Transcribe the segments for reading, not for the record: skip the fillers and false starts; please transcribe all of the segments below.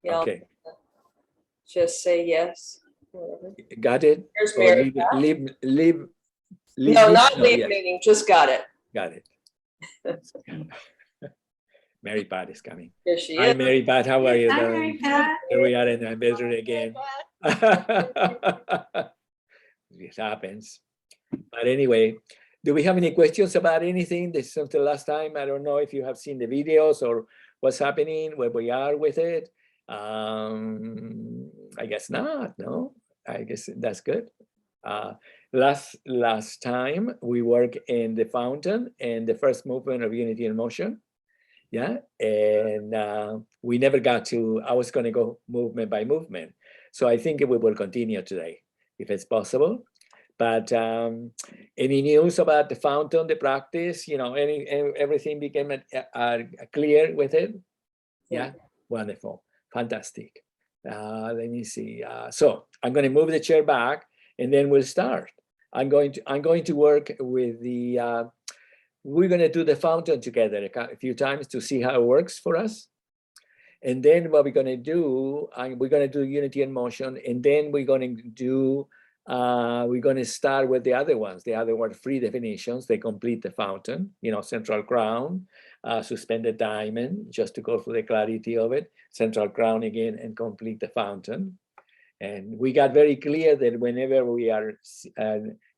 Yeah, Okay. just say yes. Whatever. Got it? Here's Or Mary. leave No, not leave yes. meaning, just got it. Got it. Mary Pat is coming. Here she Hi, is. Mary Pat. How are you? Hi, darling? Mary Pat. Here we are in the bedroom again. It happens. But anyway, do we have any questions about anything? This is the last time. I don't know if you have seen the videos or what's happening, where we are with it. I guess not. No, I guess that's good. Last time we worked in the fountain and the first movement of unity and motion. Yeah, and we never got to, I was going to go movement by movement. So I think we will continue today, if it's possible. But any news about the fountain, the practice, everything became clear with it? Yeah, wonderful, fantastic. Let me see. So I'm going to move the chair back and then we'll start. I'm going to work with the, we're going to do the fountain together a few times to see how it works for us. And then what we're going to do, we're going to do unity and motion. And then we're going to do, we're going to start with the other ones. The other were free definitions. They complete the fountain, central crown, suspended diamond, just to go through the clarity of it, central crown again, and complete the fountain. And we got very clear that whenever we are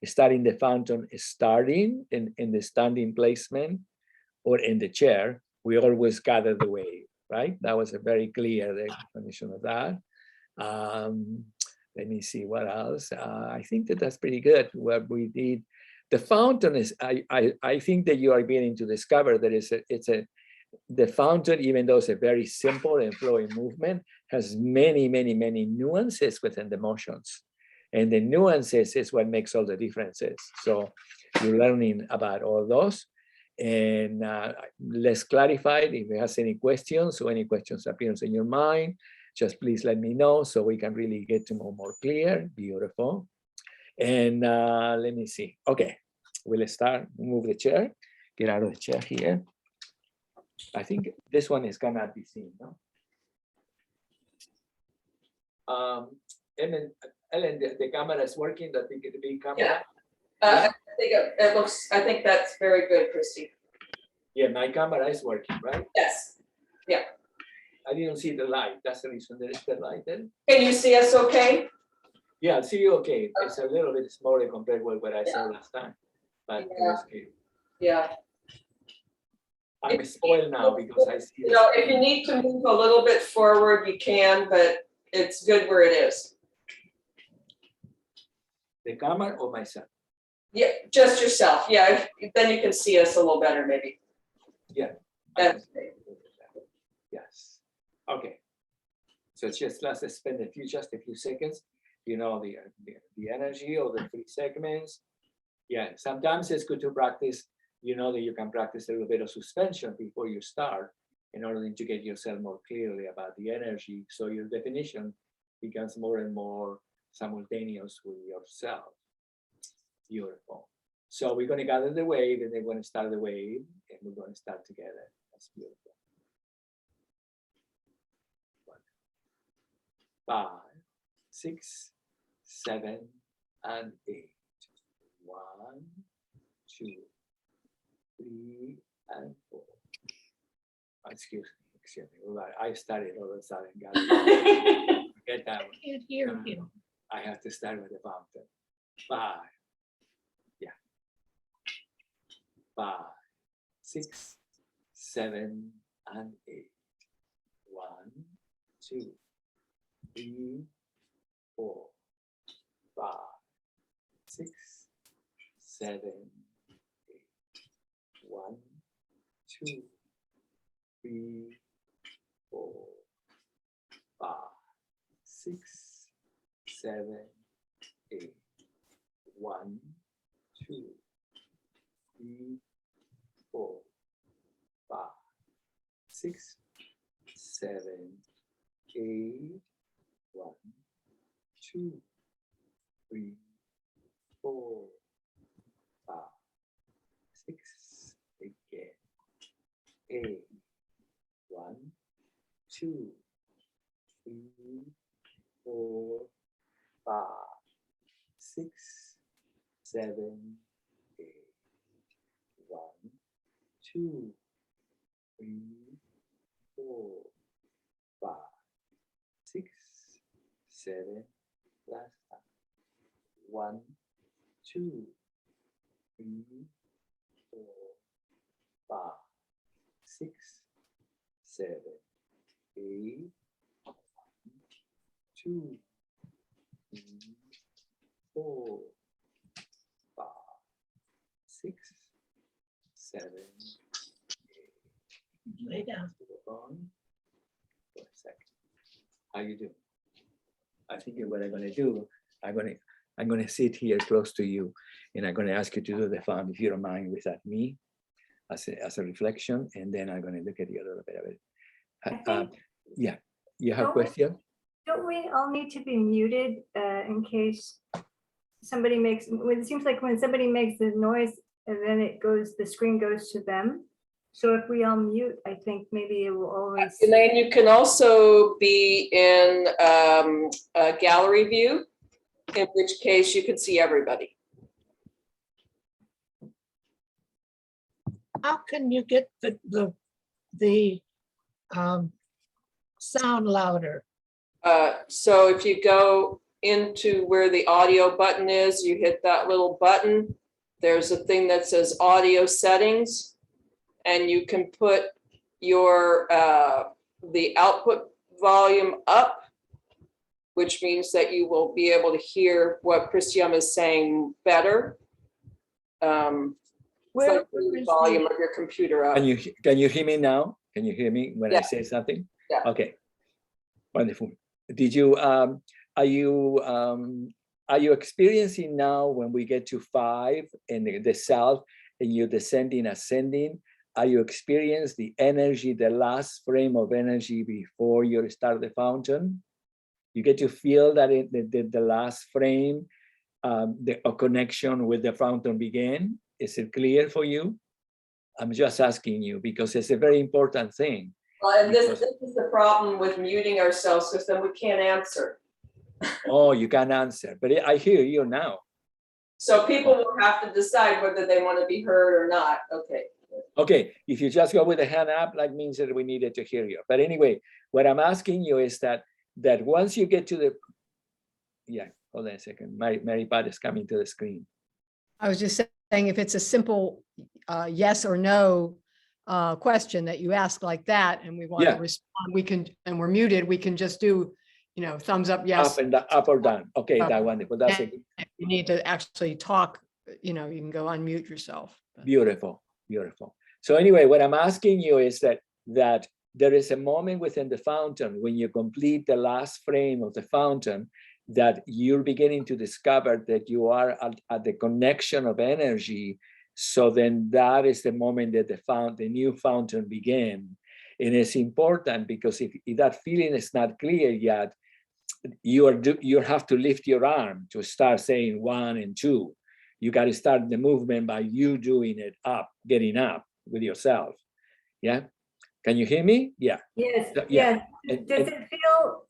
starting the fountain, starting in the standing placement or in the chair, we always gather the wave, right? That was a very clear definition of that. Let me see what else. I think that's pretty good. What we did, the fountain is, I think that you are beginning to discover that the fountain, even though it's a very simple and flowing movement, has many, many, many nuances within the motions. And the nuances is what makes all the differences. So you're learning about all those. And let's clarify if you have any questions or any questions appears in your mind, just please let me know so we can really get to know more clear. Beautiful. And let me see. Okay, we'll start. Move the chair. Get out of the chair here. I think this one is cannot be seen, no? Ellen, the camera is working, the big camera? Yeah. I think that's very good, Christy. Yeah, my camera is working, right? Yes. Yeah. I didn't see the light. That's the reason there is the light then. Can you see us okay? Yeah, I see you okay. It's a little bit smaller compared with what I saw last time. But it was good. Yeah. I'm spoiled now because I see if you need to move a little bit forward, you can, but it's good where it is. The camera or myself? Yeah, just yourself. Yeah, then you can see us a little better, maybe. Yeah. That's yes. Okay. So let's spend just a few seconds. The energy of the 3 segments. Yeah. Sometimes it's good to practice. That you can practice a little bit of suspension before you start in order to get yourself more clearly about the energy. So your definition becomes more and more simultaneous with yourself. Beautiful. So we're going to gather the wave and then we're going to start the wave and we're going to start together. That's beautiful. 5, 6, 7, and 8. 1, 2, 3, and 4. Excuse me. I started all of a sudden. Get that one. I can't hear you. I have to start with the fountain. 5. Yeah. 5, 6, 7, and 8. 1, 2, 3, 4, 5, 6, 7, 8. 1, 2, 3, 4, 5, 6, 7, 8. 1, 2, 3, 4, 5, 6, 7, 8. 1, 2, 3, 4, 5, 6. Again. 8. 1, 2, 3, 4, 5, 6, 7, 8. 1, 2, 3, 4, 5, 6, 7. Last time. 1, 2, 3, 4, 5, 6, 7, 8. 1, 2, 3, 4, 5, 6, 7, 8. Lay down. For a second. How you doing? I think what I'm gonna do, I'm gonna sit here close to you, and I'm gonna ask you to do the found, if you don't mind, without me, as a reflection, and then I'm gonna look at you a little bit of it. Yeah, you have a question? Don't we all need to be muted in case somebody makes, it seems like when somebody makes the noise and then it goes, the screen goes to them. So if we all mute, I think maybe it will always. Elaine, you can also be in a gallery view, in which case you can see everybody. How can you get the sound louder? So if you go into where the audio button is, you hit that little button. There's a thing that says audio settings, and you can put your the output volume up, which means that you will be able to hear what Cristiam is saying better. It's like the volume of your computer up. Can you hear me now? Can you hear me when I say something? Yeah. Okay. Wonderful. Did you are you experiencing now when we get to 5 and the south and you're descending, ascending? Are you experience the energy, the last frame of energy before you start the fountain? You get to feel that the last frame, a connection with the fountain began. Is it clear for you? I'm just asking you because it's a very important thing. Well, and this is the problem with muting ourselves, because then we can't answer. Oh, you can answer, but I hear you now. So people will have to decide whether they want to be heard or not. Okay. Okay, if you just go with the hand up, that means that we needed to hear you. But anyway, what I'm asking you is that once you get to the, yeah, hold on a second. Mary Pat is coming to the screen. I was just saying, if it's a simple yes or no question that you ask like that, and we want to respond, we can, and we're muted, we can just do, thumbs up, yes. Up or down. Okay, that wonderful. That's it. If you need to actually talk, you can go unmute yourself. Beautiful, beautiful. So anyway, what I'm asking you is that there is a moment within the fountain when you complete the last frame of the fountain that you're beginning to discover that you are at the connection of energy. So then that is the moment that the new fountain began. And it's important because if that feeling is not clear yet, you have to lift your arm to start saying 1 and 2. You got to start the movement by you doing it up, getting up with yourself. Yeah. Can you hear me? Yeah. Yes, Yeah. yes. Does it feel,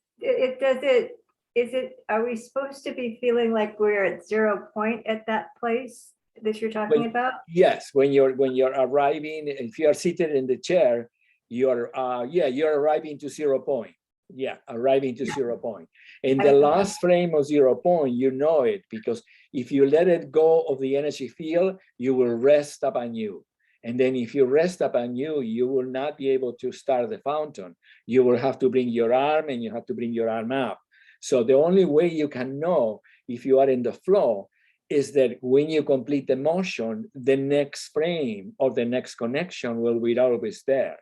are we supposed to be feeling like we're at 0 point at that place that you're talking about? Yes, when you're arriving, if you are seated in the chair, you're arriving to 0 point. Yeah, arriving to 0 point. And the last frame of 0 point, you know it, because if you let it go of the energy field, you will rest upon you. And then if you rest upon you, you will not be able to start the fountain. You will have to bring your arm, and you have to bring your arm up. So the only way you can know if you are in the flow is that when you complete the motion, the next frame or the next connection will be always there.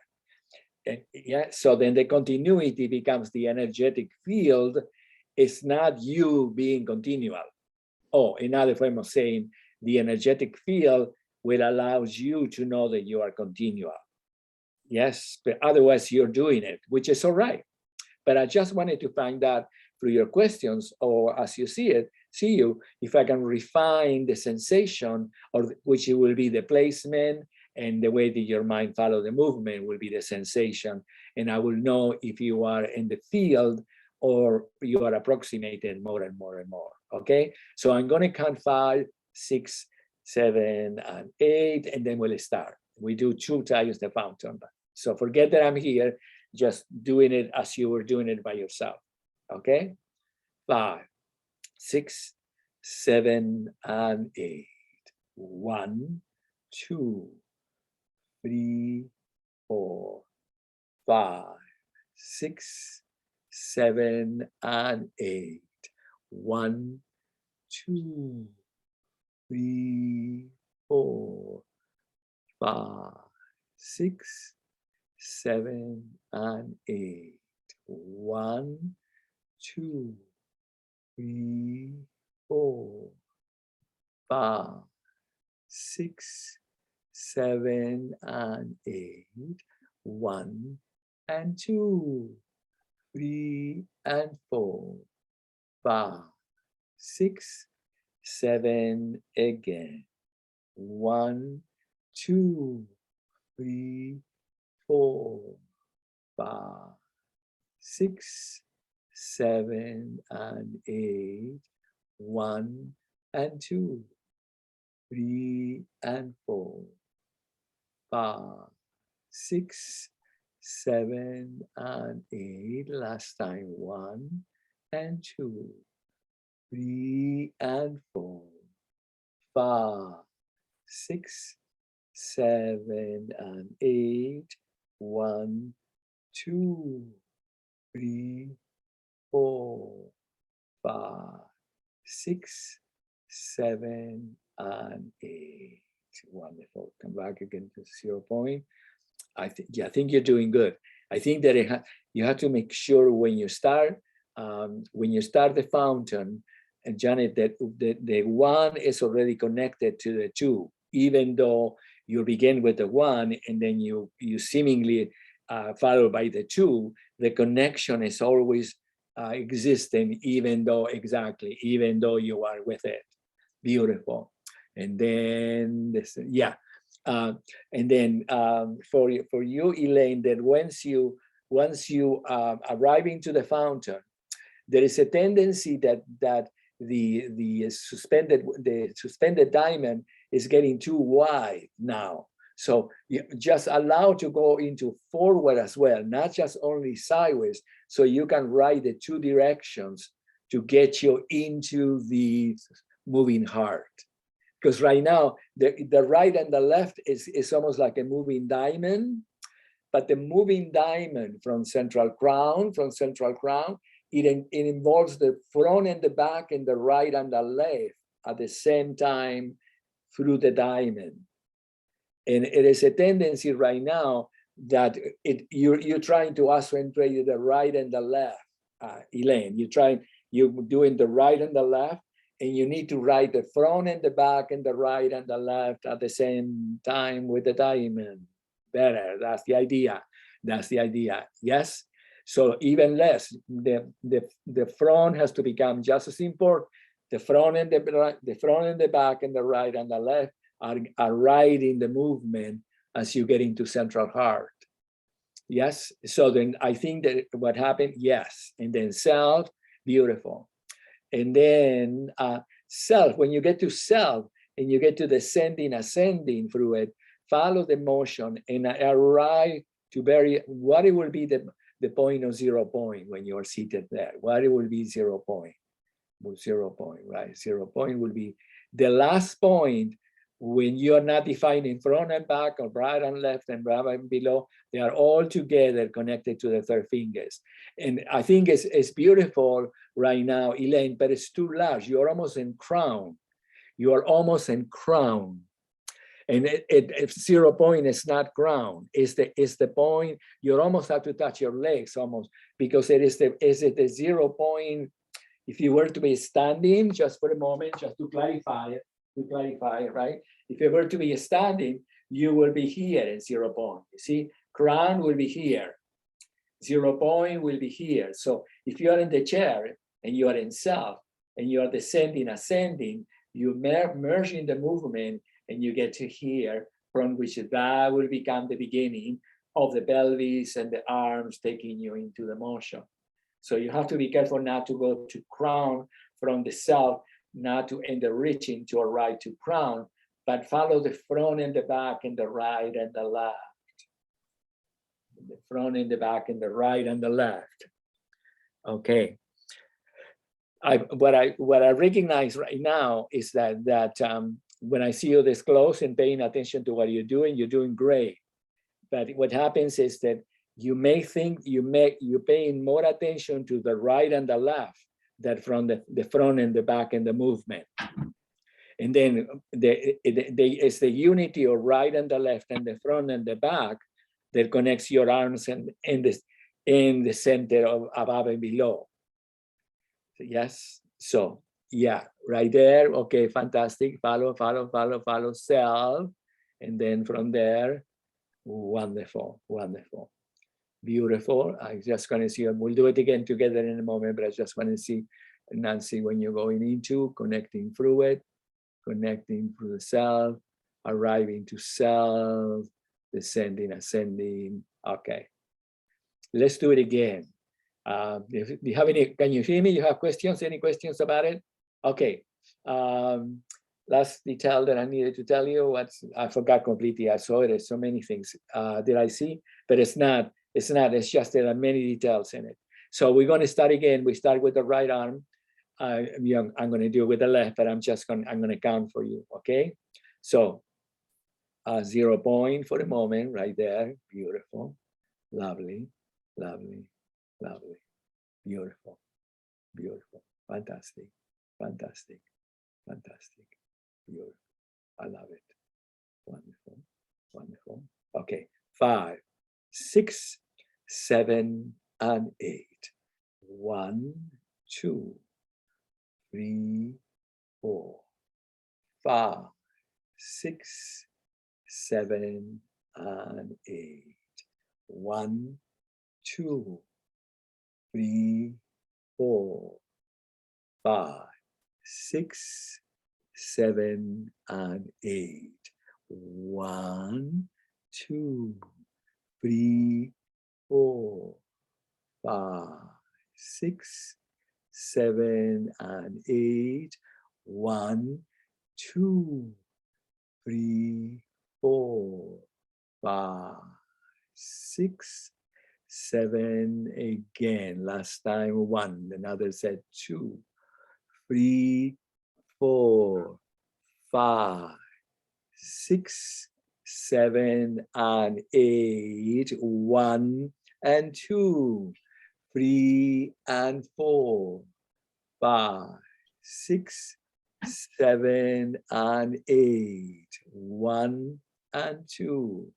Yeah, so then the continuity becomes the energetic field. It's not you being continual. Oh, another form of saying the energetic field will allows you to know that you are continual. Yes, but otherwise you're doing it, which is all right. But I just wanted to find out through your questions, or as you see it, if I can refine the sensation, or which it will be the placement, and the way that your mind follow the movement will be the sensation. And I will know if you are in the field or you are approximating more and more and more, okay? So I'm gonna count 5, 6, 7, and 8, and then we'll start. We do 2 times the fountain. So forget that I'm here, just doing it as you were doing it by yourself, okay? 5, 6, 7, and 8. 1, 2, 3, 4, 5, 6, 7, and 8. 1, 2, 3, 4, 5, 6, 7, and 8. 1, 2, 3, 4, 5, 6, 7, and 8. 1 and 2, 3 and 4, 5, 6, 7 again. 1, 2, 3, 4, 5, 6, 7, and 8. 1 and 2, 3 and 4, 5, 6, 7, and 8. Last time. 1 and 2, 3 and 4, 5, 6, 7, and 8. 1, 2, 3, 4, 5, 6, 7, and 8. Wonderful. Come back again to 0 point. I think you're doing good. I think that you have to make sure when you start the fountain, and Janet, that the 1 is already connected to the 2, even though you begin with the 1 and then you seemingly followed by the 2, the connection is always existing, even though you are with it. Beautiful. And then this, yeah. And then for you, Elaine, that once you arrive into the fountain, there is a tendency that the suspended diamond is getting too wide now. So you just allow to go into forward as well, not just only sideways. So you can ride the 2 directions to get you into the moving heart. Because right now, the right and the left is almost like a moving diamond, but the moving diamond from central crown, it involves the front and the back and the right and the left at the same time through the diamond. And it is a tendency right now that you're trying to accentuate the right and the left, Elaine. You're doing the right and the left, and you need to write the front and the back and the right and the left at the same time with the diamond. Better, that's the idea. Yes? So even less, the front has to become just as important. The front and the back and the right and the left are riding the movement as you get into central heart. Yes, so then I think that what happened, yes, and then self, beautiful. And then self, when you get to self and you get to descending, ascending through it, follow the motion and arrive to what it will be the point of 0 point when you are seated there. What it will be 0 point. 0 point, right? 0 point will be the last point when you are not defining front and back or right and left and above and below. They are all together connected to the 3 fingers. And I think it's beautiful right now, Elaine, but it's too large. You're almost in crown. You are almost in crown. And if 0 point is not crown, it's the point. You almost have to touch your legs almost, because it is the 0 point. If you were to be standing, just for a moment, just to clarify, right? If you were to be standing, you will be here in 0 point. You see, crown will be here. 0 point will be here. So if you are in the chair and you are in self and you are descending, ascending, you merge in the movement and you get to here, from which that will become the beginning of the pelvis and the arms taking you into the motion. So you have to be careful not to go to crown from the south, not to end up reaching to a right to crown, but follow the front and the back and the right and the left. The front and the back and the right and the left. Okay. What I recognize right now is that when I see you this close and paying attention to what you're doing great. But what happens is that you may think you're paying more attention to the right and the left than from the front and the back and the movement. And then it's the unity of right and the left and the front and the back that connects your arms and in the center of above and below. Yes. So yeah, right there. Okay, fantastic. Follow self. And then from there, wonderful. Beautiful. I just going to see, we'll do it again together in a moment, but I just want to see, Nancy, when you're going into, connecting through it, connecting through the self, arriving to self, descending, ascending. Okay. Let's do it again. If you have any, can you hear me? You have questions? Any questions about it? Okay. Last detail that I needed to tell you, I forgot completely. I saw it as so many things. Did I see? But it's not, it's just there are many details in it. So we're going to start again. We start with the right arm. I'm going to do it with the left, but I'm going to count for you. Okay. So 0 point for the moment right there. Beautiful. Lovely. Beautiful. Fantastic. Beautiful. I love it. Wonderful. Okay. 5, 6, 7, and 8. 1, 2, 3, 4, 5, 6, 7, and 8. 1, 2, 3, 4, 5, 6, 7, and 8. 1, 2, 3, 4, 5, 6, 7, and 8. 1, 2, 3, 4, 5, 6, 7 again. Last time 1. Another said 2, 3, 4, 5, 6, 7, and 8. 1 and 2, 3 and 4, 5, 6, 7, and 8. 1 and 2,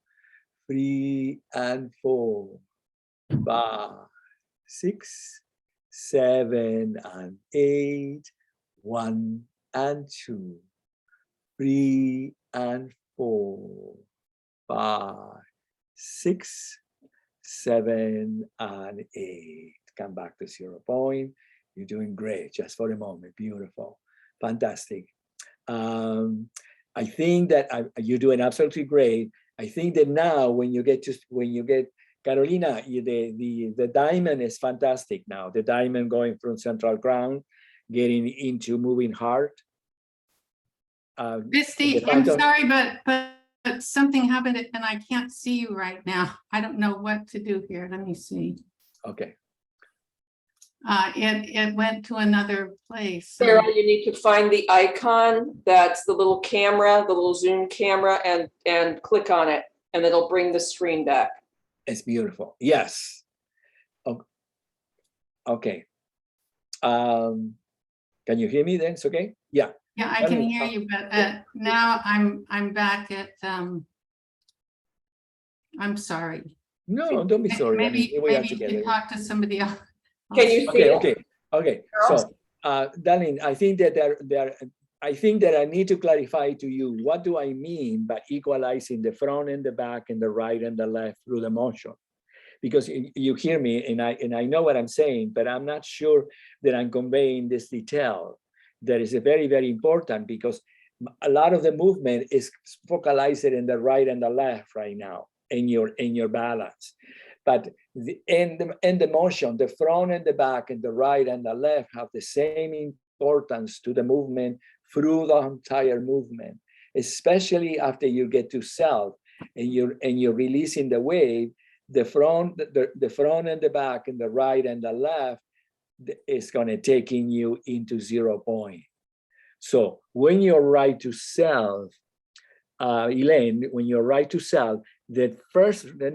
3 and 4, 5, 6, 7, and 8. 1 and 2, 3 and 4, 5, 6, 7, and 8. Come back to 0 point. You're doing great. Just for a moment. Beautiful. Fantastic. I think that you're doing absolutely great. I think that now when you get Carolina, the diamond is fantastic now. The diamond going from central crown, getting into moving heart. Misty, I'm sorry, but something happened and I can't see you right now. I don't know what to do here. Let me see. Okay. It went to another place. So. Sarah, you need to find the icon. That's the little camera, the little zoom camera, and click on it, and it'll bring the screen back. It's beautiful. Yes. Okay. Can you hear me then? It's okay? Yeah. Yeah, I can hear you, but now I'm back at I'm sorry. No, don't be sorry. Maybe, I mean, maybe you can talk to somebody else. Can you see it? Okay. So, darling, I think that I think that I need to clarify to you, what do I mean by equalizing the front and the back and the right and the left through the motion? Because you hear me and I know what I'm saying, but I'm not sure that I'm conveying this detail. That is very, very important, because a lot of the movement is focalized in the right and the left right now in your balance. but the motion, the front and the back and the right and the left have the same importance to the movement through the entire movement, especially after you get to self and you're releasing the wave. The front and the back and the right and the left is going to taking you into 0 point. So when you're right to self, Elaine, when you're right to self, the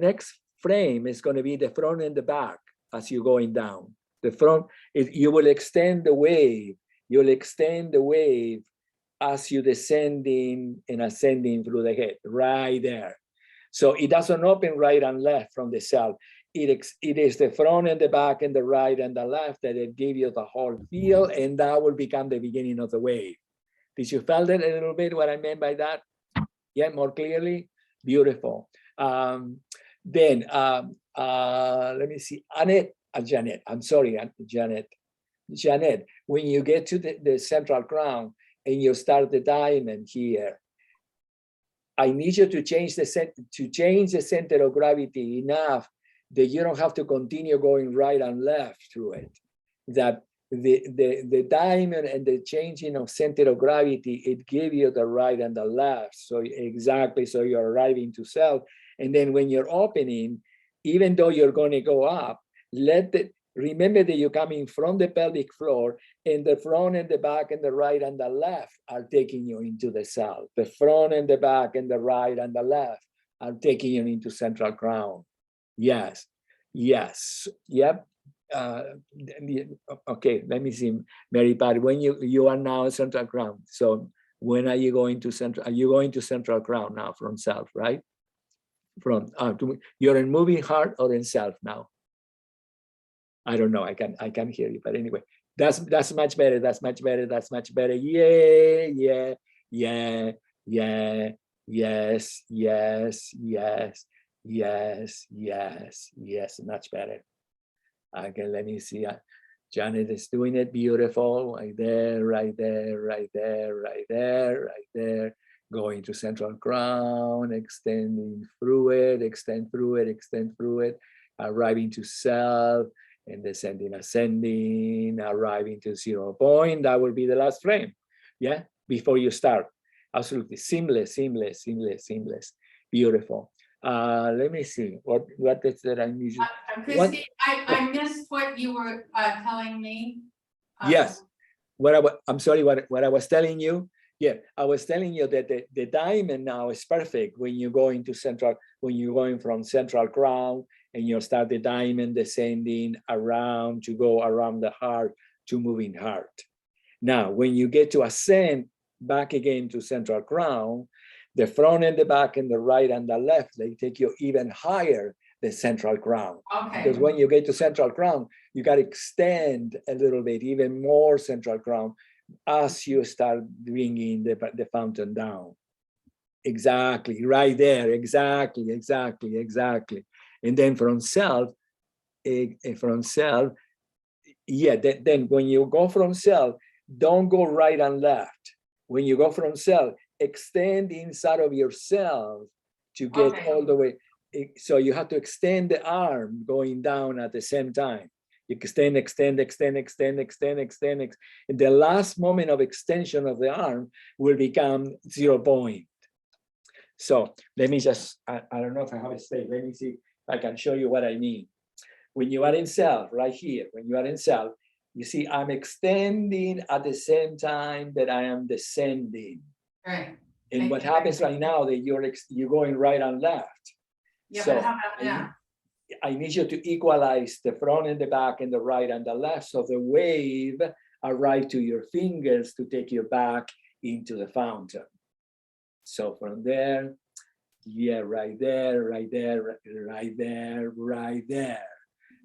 next frame is going to be the front and the back as you're going down. The front, you will extend the wave. You'll extend the wave as you're descending and ascending through the head, right there. So it doesn't open right and left from the self. It is the front and the back and the right and the left that it give you the whole feel, and that will become the beginning of the wave. Did you feel that a little bit, what I meant by that? Yeah, more clearly? Beautiful. Let me see, Janet, I'm sorry, Janet, when you get to the central crown and you start the diamond here, I need you to change the center of gravity enough that you don't have to continue going right and left through it. That the diamond and the changing of center of gravity, it gives you the right and the left. So exactly, so you're arriving to self. And then when you're opening, even though you're going to go up, remember that you're coming from the pelvic floor, and the front and the back and the right and the left are taking you into the self. The front and the back and the right and the left are taking you into central crown. Yes, yes, yep. Okay, let me see, Mary Pat, when you are now central crown. So when are you going to central? Are you going to central crown now from self, right? You're in moving heart or in self now? I don't know. I can hear you, but anyway, that's much better. That's much better. That's much better. Yeah, yeah, yeah, yeah. Yes, yes, yes, yes, yes, yes. Much better. Okay, let me see. Janet is doing it beautiful. Right there, right there, right there, right there, right there. Going to central crown, extending through it, extend through it, extend through it, arriving to self, and descending, ascending, arriving to 0 point. That will be the last frame. Yeah, before you start. Absolutely seamless, seamless, seamless, seamless. Beautiful. Let me see what is that I need. Christy, I missed what you were telling me. Yes. I'm sorry, what I was telling you. Yeah, I was telling you that the diamond now is perfect when you go into central, when you're going from central crown and you start the diamond descending around to go around the heart to moving heart. Now, when you get to ascend back again to central crown, the front and the back and the right and the left, they take you even higher than central crown. Okay. Because when you get to central crown, you got to extend a little bit, even more central crown, as you start bringing the fountain down. Exactly, right there, exactly, exactly, exactly. And then from self, yeah, then when you go from self, don't go right and left. When you go from self, extend inside of yourself to get all the way. So you have to extend the arm going down at the same time. You extend, extend, extend, extend, extend, extend, extend. And the last moment of extension of the arm will become 0 point. So let me just, I don't know if I have it saved. Let me see if I can show you what I mean. When you are in self, right here, when you are in self, you see I'm extending at the same time that I am descending. Right. And what happens right now that you're going right and left. Yeah, so but how about now? I need you to equalize the front and the back and the right and the left. So the wave arrives to your fingers to take you back into the fountain. So from there, yeah, right there, right there, right there, right there.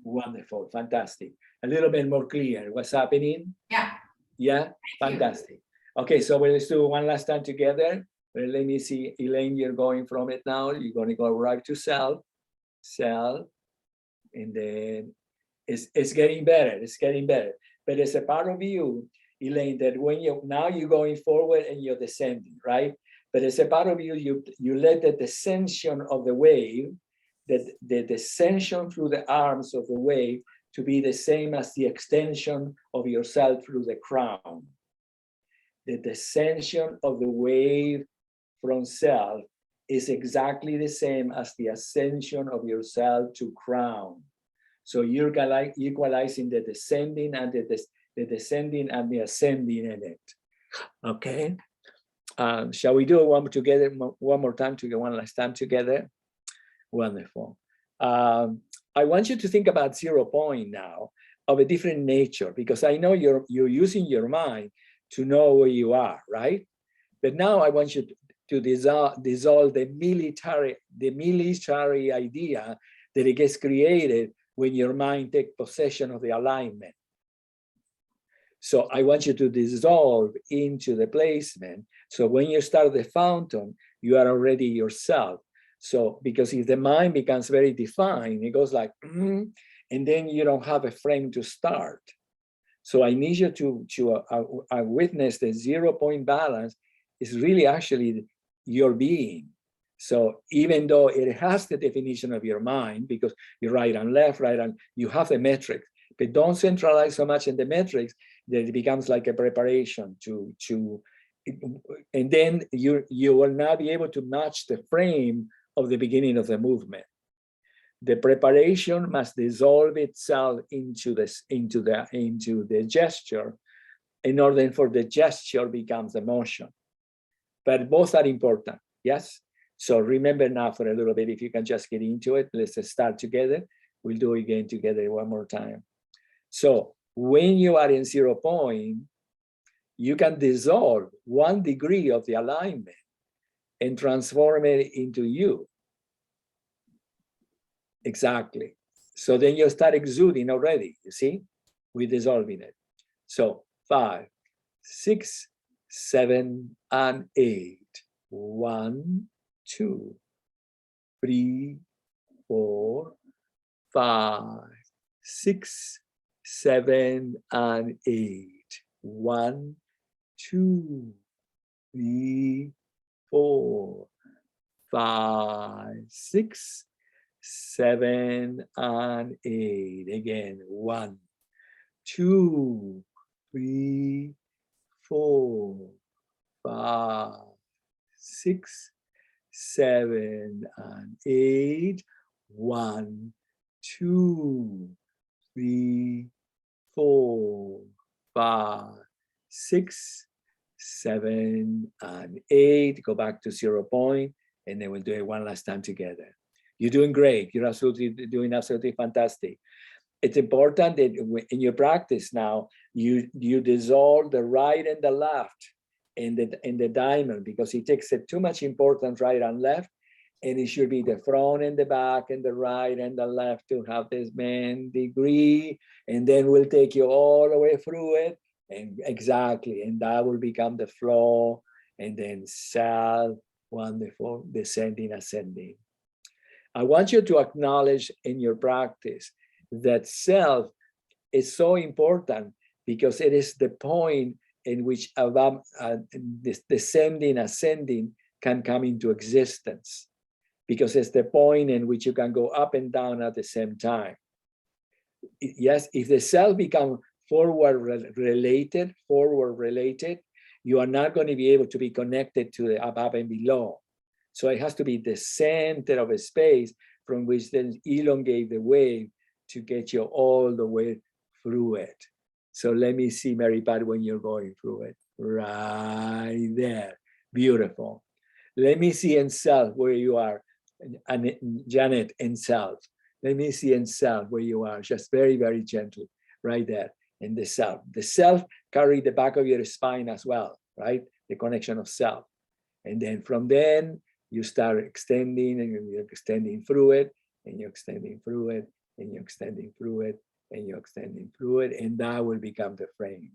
Wonderful, fantastic. A little bit more clear. What's happening? Yeah. Yeah, fantastic. Okay, so let's do one last time together. Let me see, Elaine, you're going from it now. You're going to go right to self, and then it's getting better. It's getting better. But it's a part of you, Elaine, that when you're going forward and you're descending, right? But it's a part of you, you let the descension of the wave the descension through the arms of the wave to be the same as the extension of yourself through the crown. The descension of the wave from self is exactly the same as the ascension of yourself to crown. So you're equalizing the descending and the descending and the ascending in it. Okay. Shall we do it one more time together, one last time together? Wonderful. I want you to think about 0 point now of a different nature, because I know you're using your mind to know where you are, right? But now I want you to dissolve the military idea that it gets created when your mind takes possession of the alignment. So I want you to dissolve into the placement. So when you start the fountain, you are already yourself. So because if the mind becomes very defined, it goes like, and then you don't have a frame to start. So I need you to witness the 0 point balance is really actually your being. So even though it has the definition of your mind, because you're right and left, you have the metrics, but don't centralize so much in the metrics that it becomes like a preparation and then you will not be able to match the frame of the beginning of the movement. The preparation must dissolve itself into the gesture in order for the gesture becomes the motion. But both are important, yes? So remember now for a little bit, if you can just get into it, let's just start together. We'll do it again together one more time. So when you are in 0 point, you can dissolve 1 degree of the alignment and transform it into you. Exactly. So then you start exuding already, you see? We're dissolving it. So 5, 6, 7, and 8. 1, 2, 3, 4, 5, 6, 7, and 8. 1, 2, 3, 4, 5, 6, 7, and 8. Again, 1, 2, 3, 4, 5, 6, 7, and 8. 1, 2, 3, 4, 5, 6, 7, and 8. Go back to 0 point, and then we'll do it one last time together. You're doing great. You're doing absolutely fantastic. It's important that in your practice now, you dissolve the right and the left in the diamond, because it takes too much importance right and left, and it should be the front and the back and the right and the left to have this main degree, and then we'll take you all the way through it, and exactly, and that will become the flow, and then self, wonderful, descending, ascending. I want you to acknowledge in your practice that self is so important, because it is the point in which this descending, ascending can come into existence, because it's the point in which you can go up and down at the same time. Yes, if the self becomes forward related, you are not going to be able to be connected to the above and below. So it has to be the center of a space from which then elongate the wave to get you all the way through it. So let me see, Mary Pat, when you're going through it. Right there. Beautiful. Let me see in self where you are. And Janet, in self. Let me see in self where you are. Just very, very gentle. Right there. In the self. The self carry the back of your spine as well. Right? The connection of self. And then from then, you start extending, and you're extending through it, and you're extending through it, and you're extending through it, and you're extending through it, and that will become the frame.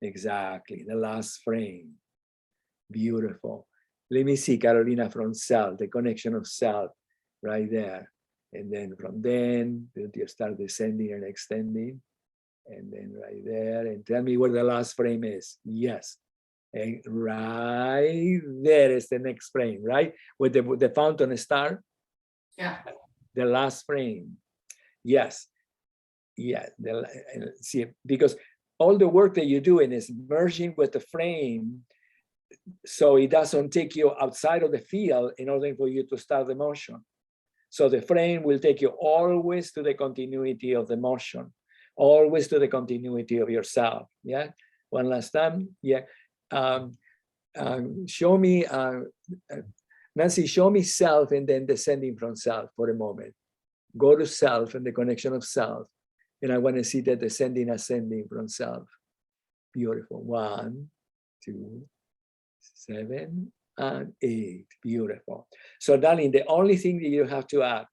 Exactly, the last frame. Beautiful. Let me see, Carolina, from self, the connection of self, right there. And then from then, you start descending and extending, and then right there, and tell me where the last frame is. Yes. And right there is the next frame, right? With the fountain star. Yeah. The last frame. Yes. Yeah. See, because all the work that you're doing is merging with the frame, so it doesn't take you outside of the field in order for you to start the motion. So the frame will take you always to the continuity of the motion, always to the continuity of yourself. Yeah. One last time. Yeah. Show me, Nancy, show me self and then descending from self for a moment. Go to self and the connection of self. And I want to see that descending, ascending from self. Beautiful. 1, 2, 7, and 8. Beautiful. So darling, the only thing that you have to add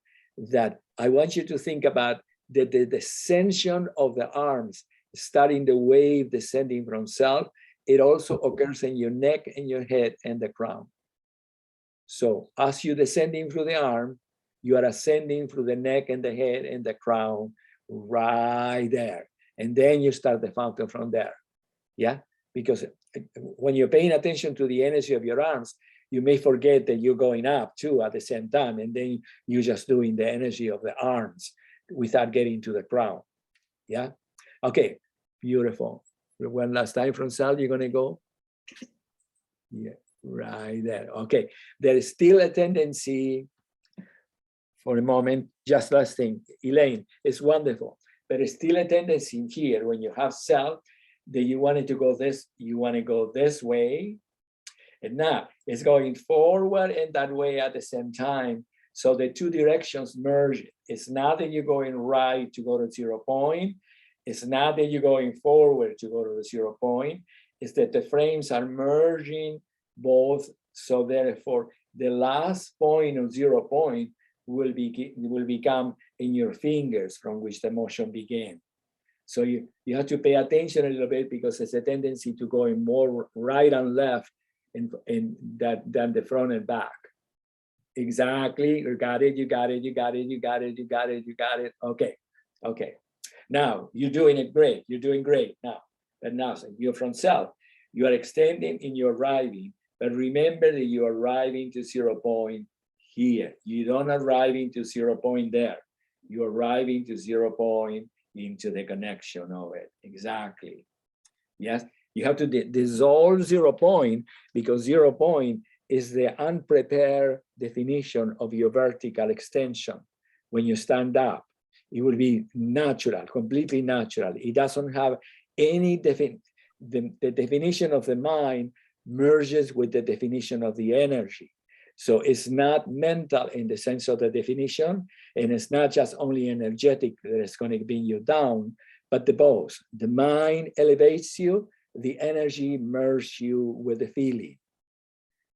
that I want you to think about the descension of the arms, starting the wave descending from self, it also occurs in your neck and your head and the crown. So as you're descending through the arm, you are ascending through the neck and the head and the crown right there. And then you start the fountain from there. Yeah, because when you're paying attention to the energy of your arms, you may forget that you're going up too at the same time. And then you're just doing the energy of the arms without getting to the crown. Yeah. Okay. Beautiful. One last time from Sal, you're going to go. Yeah, right there. Okay. There is still a tendency for a moment, just last thing, Elaine, it's wonderful. There is still a tendency here when you have self that you wanted to go this, you want to go this way. And now it's going forward and that way at the same time. So the two directions merge. It's not that you're going right to go to 0 point. It's not that you're going forward to go to the 0 point. It's that the frames are merging both. So therefore, the last point of 0 point will become in your fingers from which the motion began. So you have to pay attention a little bit because there's a tendency to go in more right and left in that than the front and back. Exactly. You got it. You got it. You got it. You got it. You got it. You got it. Okay. Okay. Now you're doing it great. You're doing great now. But now so you're from self. You are extending in your arriving. But remember that you are arriving to 0 point here. You don't arriving to 0 point there. You're arriving to 0 point into the connection of it. Exactly. Yes. You have to dissolve 0 point because 0 point is the unprepared definition of your vertical extension. When you stand up, it will be natural, completely natural. It doesn't have any the definition of the mind merges with the definition of the energy. So it's not mental in the sense of the definition, and it's not just only energetic that is going to bring you down, but the both. The mind elevates you, the energy merges you with the feeling.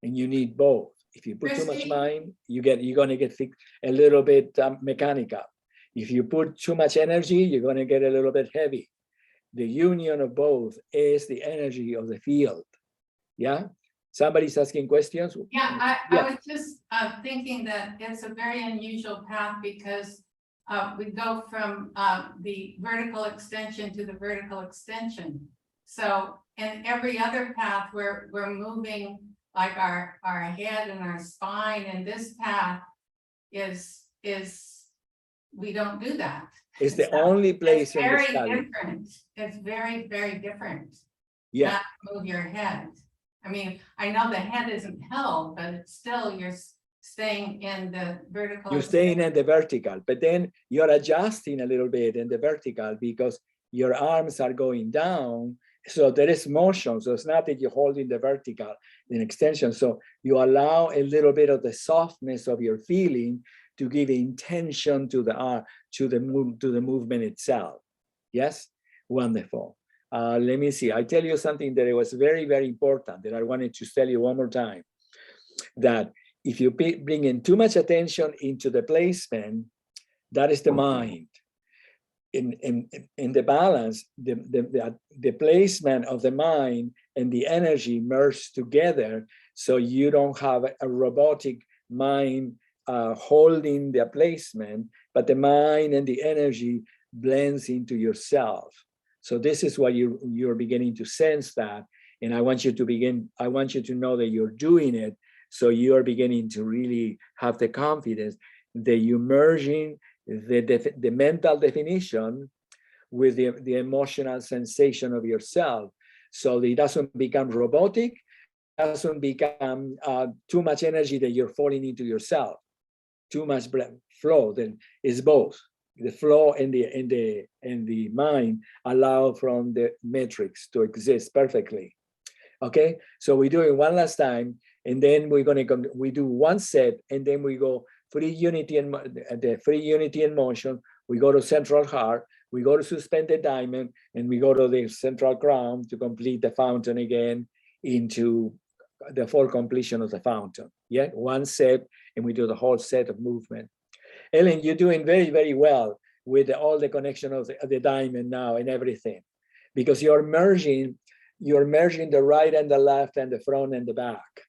And you need both. If you put too much mind, you're going to get a little bit mechanical. If you put too much energy, you're going to get a little bit heavy. The union of both is the energy of the field. Yeah? Somebody's asking questions? Yeah, I was just thinking that it's a very unusual path because we go from the vertical extension to the vertical extension. So in every other path, we're moving like our head and our spine, and this path is we don't do that. It's the only place in the very study. different. It's very, very different. Yeah. Not move your head. I mean, I know the head isn't held, but it's still you're staying in the vertical. You're staying in the vertical, but then you're adjusting a little bit in the vertical because your arms are going down. So there is motion. So it's not that you're holding the vertical in extension. So you allow a little bit of the softness of your feeling to give intention to the movement itself. Yes, wonderful. Let me see. I tell you something that it was very, very important that I wanted to tell you one more time. That if you bring in too much attention into the placement, that is the mind. In the balance, the placement of the mind and the energy merge together, so you don't have a robotic mind holding the placement, but the mind and the energy blends into yourself. So this is what you're beginning to sense that, and I want you to know that you're doing it, so you're beginning to really have the confidence. you merging the mental definition with the emotional sensation of yourself. So it doesn't become robotic, doesn't become too much energy that you're falling into yourself, too much flow. Then it's both. The flow and the mind allow from the matrix to exist perfectly. Okay, so we do it one last time, and then we do one set, and then we go free unity and the free unity in motion. We go to central heart, we go to suspended diamond, and we go to the central crown to complete the fountain again into the full completion of the fountain. Yeah, one set, and we do the whole set of movement. Ellen, you're doing very, very well with all the connection of the diamond now and everything, because you're merging the right and the left and the front and the back.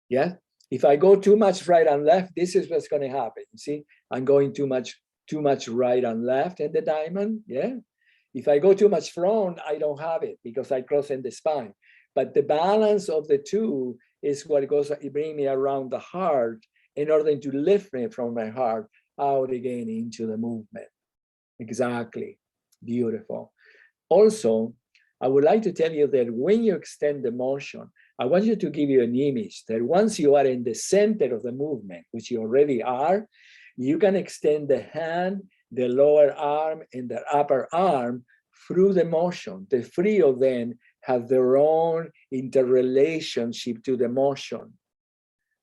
Yeah. If I go too much right and left, this is what's going to happen. See, I'm going too much right and left in the diamond. Yeah. If I go too much front, I don't have it because I cross in the spine. But the balance of the two is what it brings me around the heart in order to lift me from my heart out again into the movement. Exactly. Beautiful. Also, I would like to tell you that when you extend the motion, I want you to give you an image that once you are in the center of the movement, which you already are, you can extend the hand, the lower arm, and the upper arm through the motion. The three of them have their own interrelationship to the motion.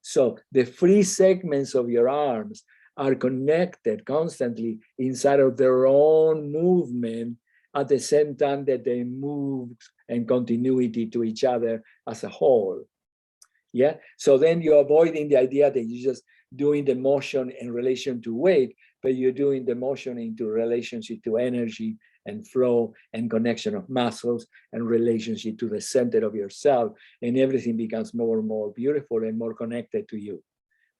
So the three segments of your arms are connected constantly inside of their own movement at the same time that they move in continuity to each other as a whole. Yeah, so then you're avoiding the idea that you're just doing the motion in relation to weight, but you're doing the motion into relationship to energy and flow and connection of muscles and relationship to the center of yourself, and everything becomes more and more beautiful and more connected to you.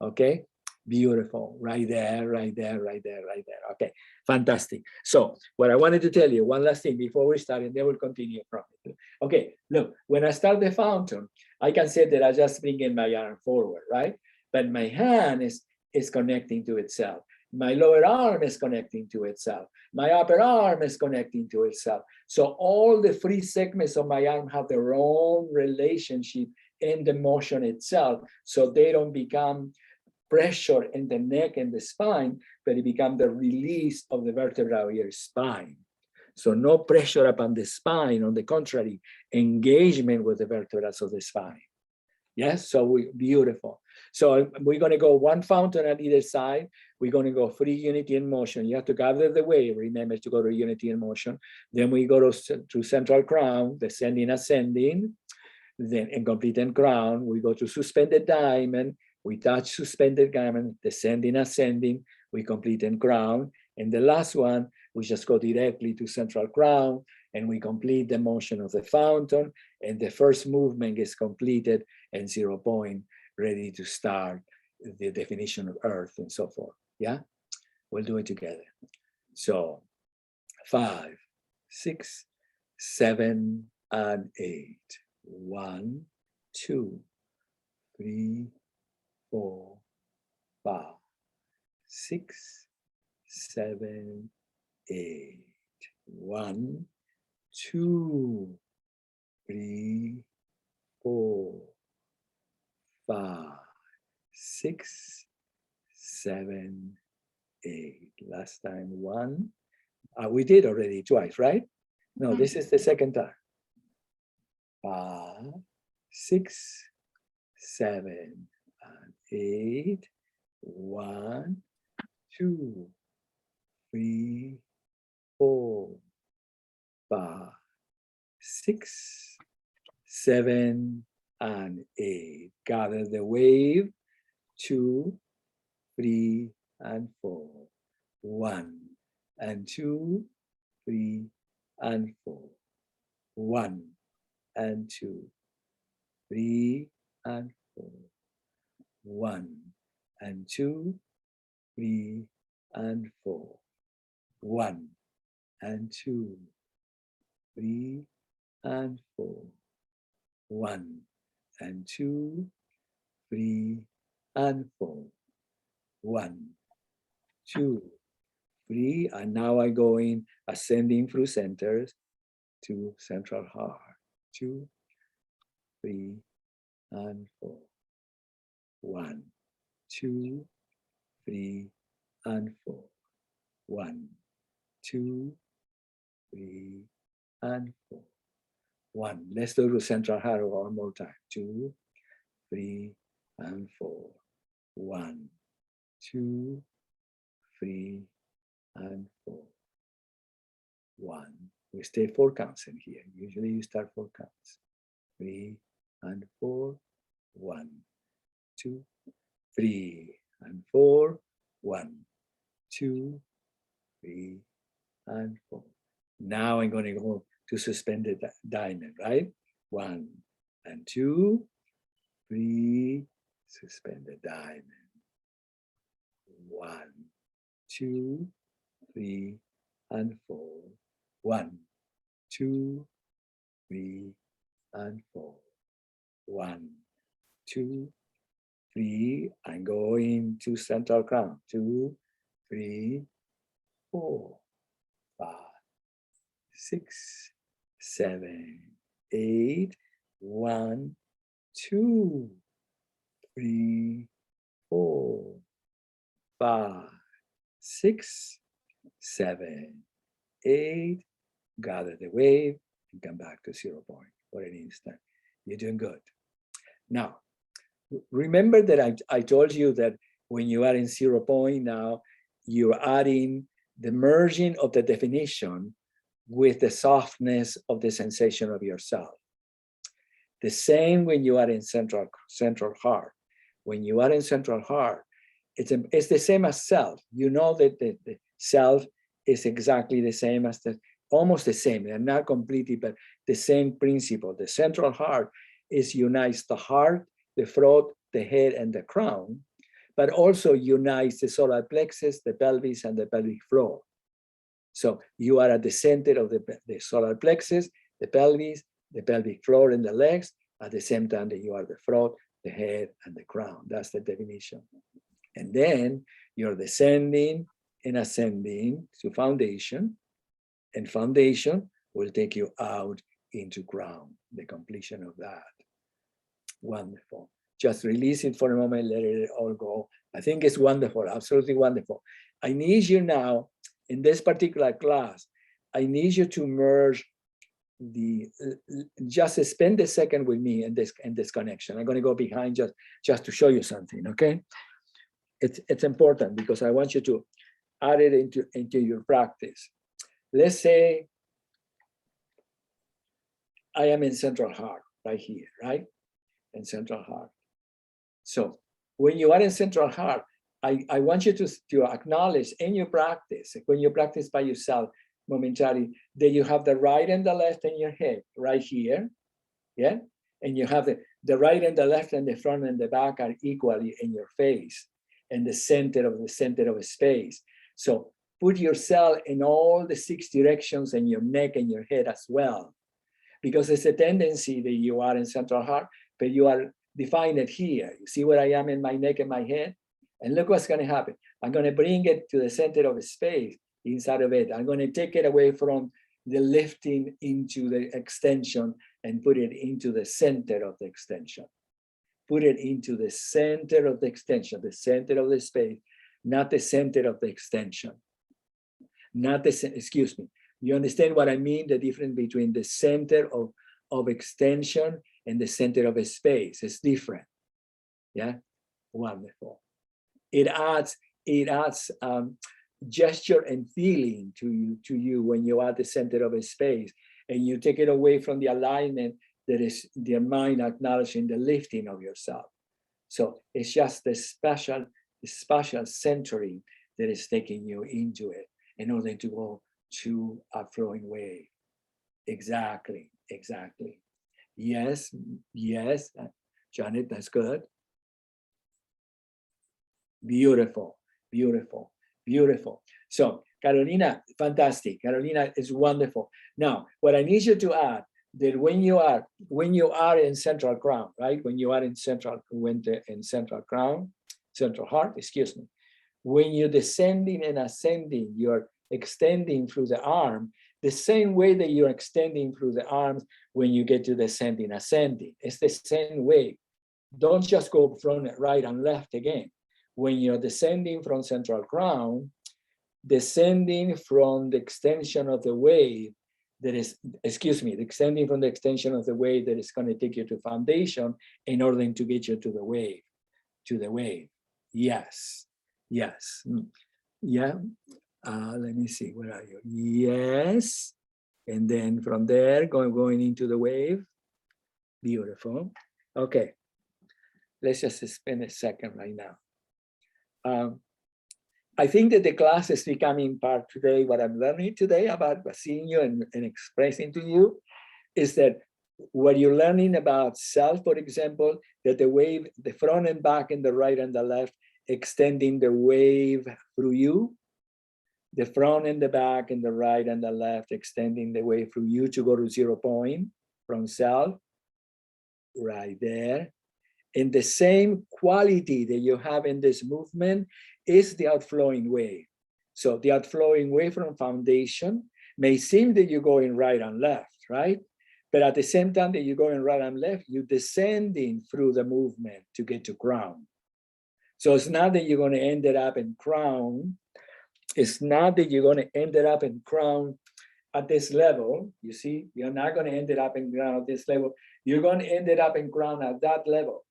Okay, beautiful, right there, right there, right there, right there. Okay, fantastic. So what I wanted to tell you, one last thing before we start, and then we'll continue from it. Okay, look, when I start the fountain, I can say that I just bring in my arm forward, right? But my hand is connecting to itself. My lower arm is connecting to itself. My upper arm is connecting to itself. So all the three segments of my arm have their own relationship in the motion itself. So they don't become pressure in the neck and the spine, but it becomes the release of the vertebra of your spine. So no pressure upon the spine, on the contrary, engagement with the vertebrae of the spine. Yes, so beautiful. So we're going to go one fountain on either side. We're going to go free unity in motion. You have to gather the wave. Remember to go to unity in motion. Then we go to central crown, descending, ascending. Then in complete and crown, we go to suspended diamond. We touch suspended diamond, descending, ascending. We complete and crown. And the last one, we just go directly to central crown, and we complete the motion of the fountain. And the first movement is completed, and 0 point, ready to start the definition of earth and so forth. Yeah, we'll do it together. So 5, 6, 7, and 8. 1, 2, 3, 4, 5, 6, 7, 8. 1, 2, 3, 4, 5, 6, 7, 8. Last time 1. We did already twice, right? No, this is the second time. 5, 6, 7, and 8. 1, 2, 3, 4, 5, 6, 7, and 8. Gather the wave. 2, 3, and 4. 1 and 2, 3, and 4. 1 and 2, 3, and 4. 1 and 2, 3, and 4. 1 and 2, 3, and 4. 1 and 2, 3, and 4. 1 2, 3, and now I'm going ascending through centers to central heart. 2, 3, and 4. 1, 2, 3, and 4. 1, 2, 3, and 4. 1. Let's do the central heart one more time. 2, 3, and 4. 1, 2, 3, and 4. 1. We stay 4 counts in here. Usually you start 4 counts. 3 and 4. 1, 2, 3 and 4. 1, 2, 3 and 4. Now I'm going to go to suspended diamond, right? 1 and 2, 3, suspended diamond. 1, 2, 3, and 4. 1, 2, 3, and 4. 1, 2, 3, and going to central crown. 2, 3, 4, 5, 6, 7, 8. 1, 2, 3, 4, 5, 6, 7, 8. Gather the wave and come back to 0 point for an instant. You're doing good. Now, remember that I told you that when you are in 0 point now, you're adding the merging of the definition with the softness of the sensation of yourself. The same when you are in central heart. When you are in central heart, it's the same as self. You know that the self is exactly the same as almost the same. They're not completely, but the same principle. The central heart unites the heart, the throat, the head, and the crown, but also unites the solar plexus, the pelvis, and the pelvic floor. So you are at the center of the solar plexus, the pelvis, the pelvic floor, and the legs, at the same time that you are the throat, the head, and the crown. That's the definition. And then you're descending and ascending to foundation, and foundation will take you out into crown, the completion of that. Wonderful. Just release it for a moment, let it all go. I think it's wonderful, absolutely wonderful. I need you now, in this particular class, I need you to merge just spend a second with me in this connection. I'm going to go behind just to show you something, okay? It's important because I want you to add it into your practice. Let's say I am in central heart, right here, right? In central heart. So when you are in central heart, I want you to acknowledge in your practice, when you practice by yourself momentarily, that you have the right and the left in your head, right here, yeah? And you have the right and the left and the front and the back are equally in your face, and the center of space. So put yourself in all the 6 directions in your neck and your head as well, because it's a tendency that you are in central heart, but you are defined it here. You see where I am in my neck and my head? And look what's going to happen. I'm going to bring it to the center of space inside of it. I'm going to take it away from the lifting into the extension and put it into the center of the extension. Put it into the center of the extension, the center of the space, not the center of the extension. Not the, excuse me. You understand what I mean? The difference between the center of extension and the center of a space is different. Yeah, wonderful. It adds gesture and feeling to you when you are at the center of a space, and you take it away from the alignment that is your mind acknowledging the lifting of yourself. So it's just the spatial centering that is taking you into it in order to go to a flowing wave. Exactly. Yes, Janet, that's good. Beautiful. So Carolina, fantastic. Carolina is wonderful. Now, what I need you to add that when you are in central crown, right? When you are in central crown, central heart, excuse me. When you're descending and ascending, you're extending through the arm the same way that you're extending through the arms when you get to descending, ascending. It's the same way. Don't just go from right and left again. When you're descending from central crown, descending from the extension of the wave that is, descending from the extension of the wave that is going to take you to foundation in order to get you to the wave, Yes, yes, yeah. Let me see, where are you? Yes. And then from there, going into the wave. Beautiful. Okay. Let's just spend a second right now. I think that the class is becoming part today. What I'm learning today about seeing you and expressing to you is that what you're learning about self, for example, that the wave, the front and back and the right and the left, extending the wave through you, the front and the back and the right and the left, extending the wave through you to go to 0 point from self, right there. And the same quality that you have in this movement is the outflowing wave. So the outflowing wave from foundation may seem that you're going right and left, right? But at the same time that you're going right and left, you're descending through the movement to get to crown. So it's not that you're going to end it up in crown. It's not that you're going to end it up in crown at this level. You see, you're not going to end it up in crown at this level. You're going to end it up in crown at that level.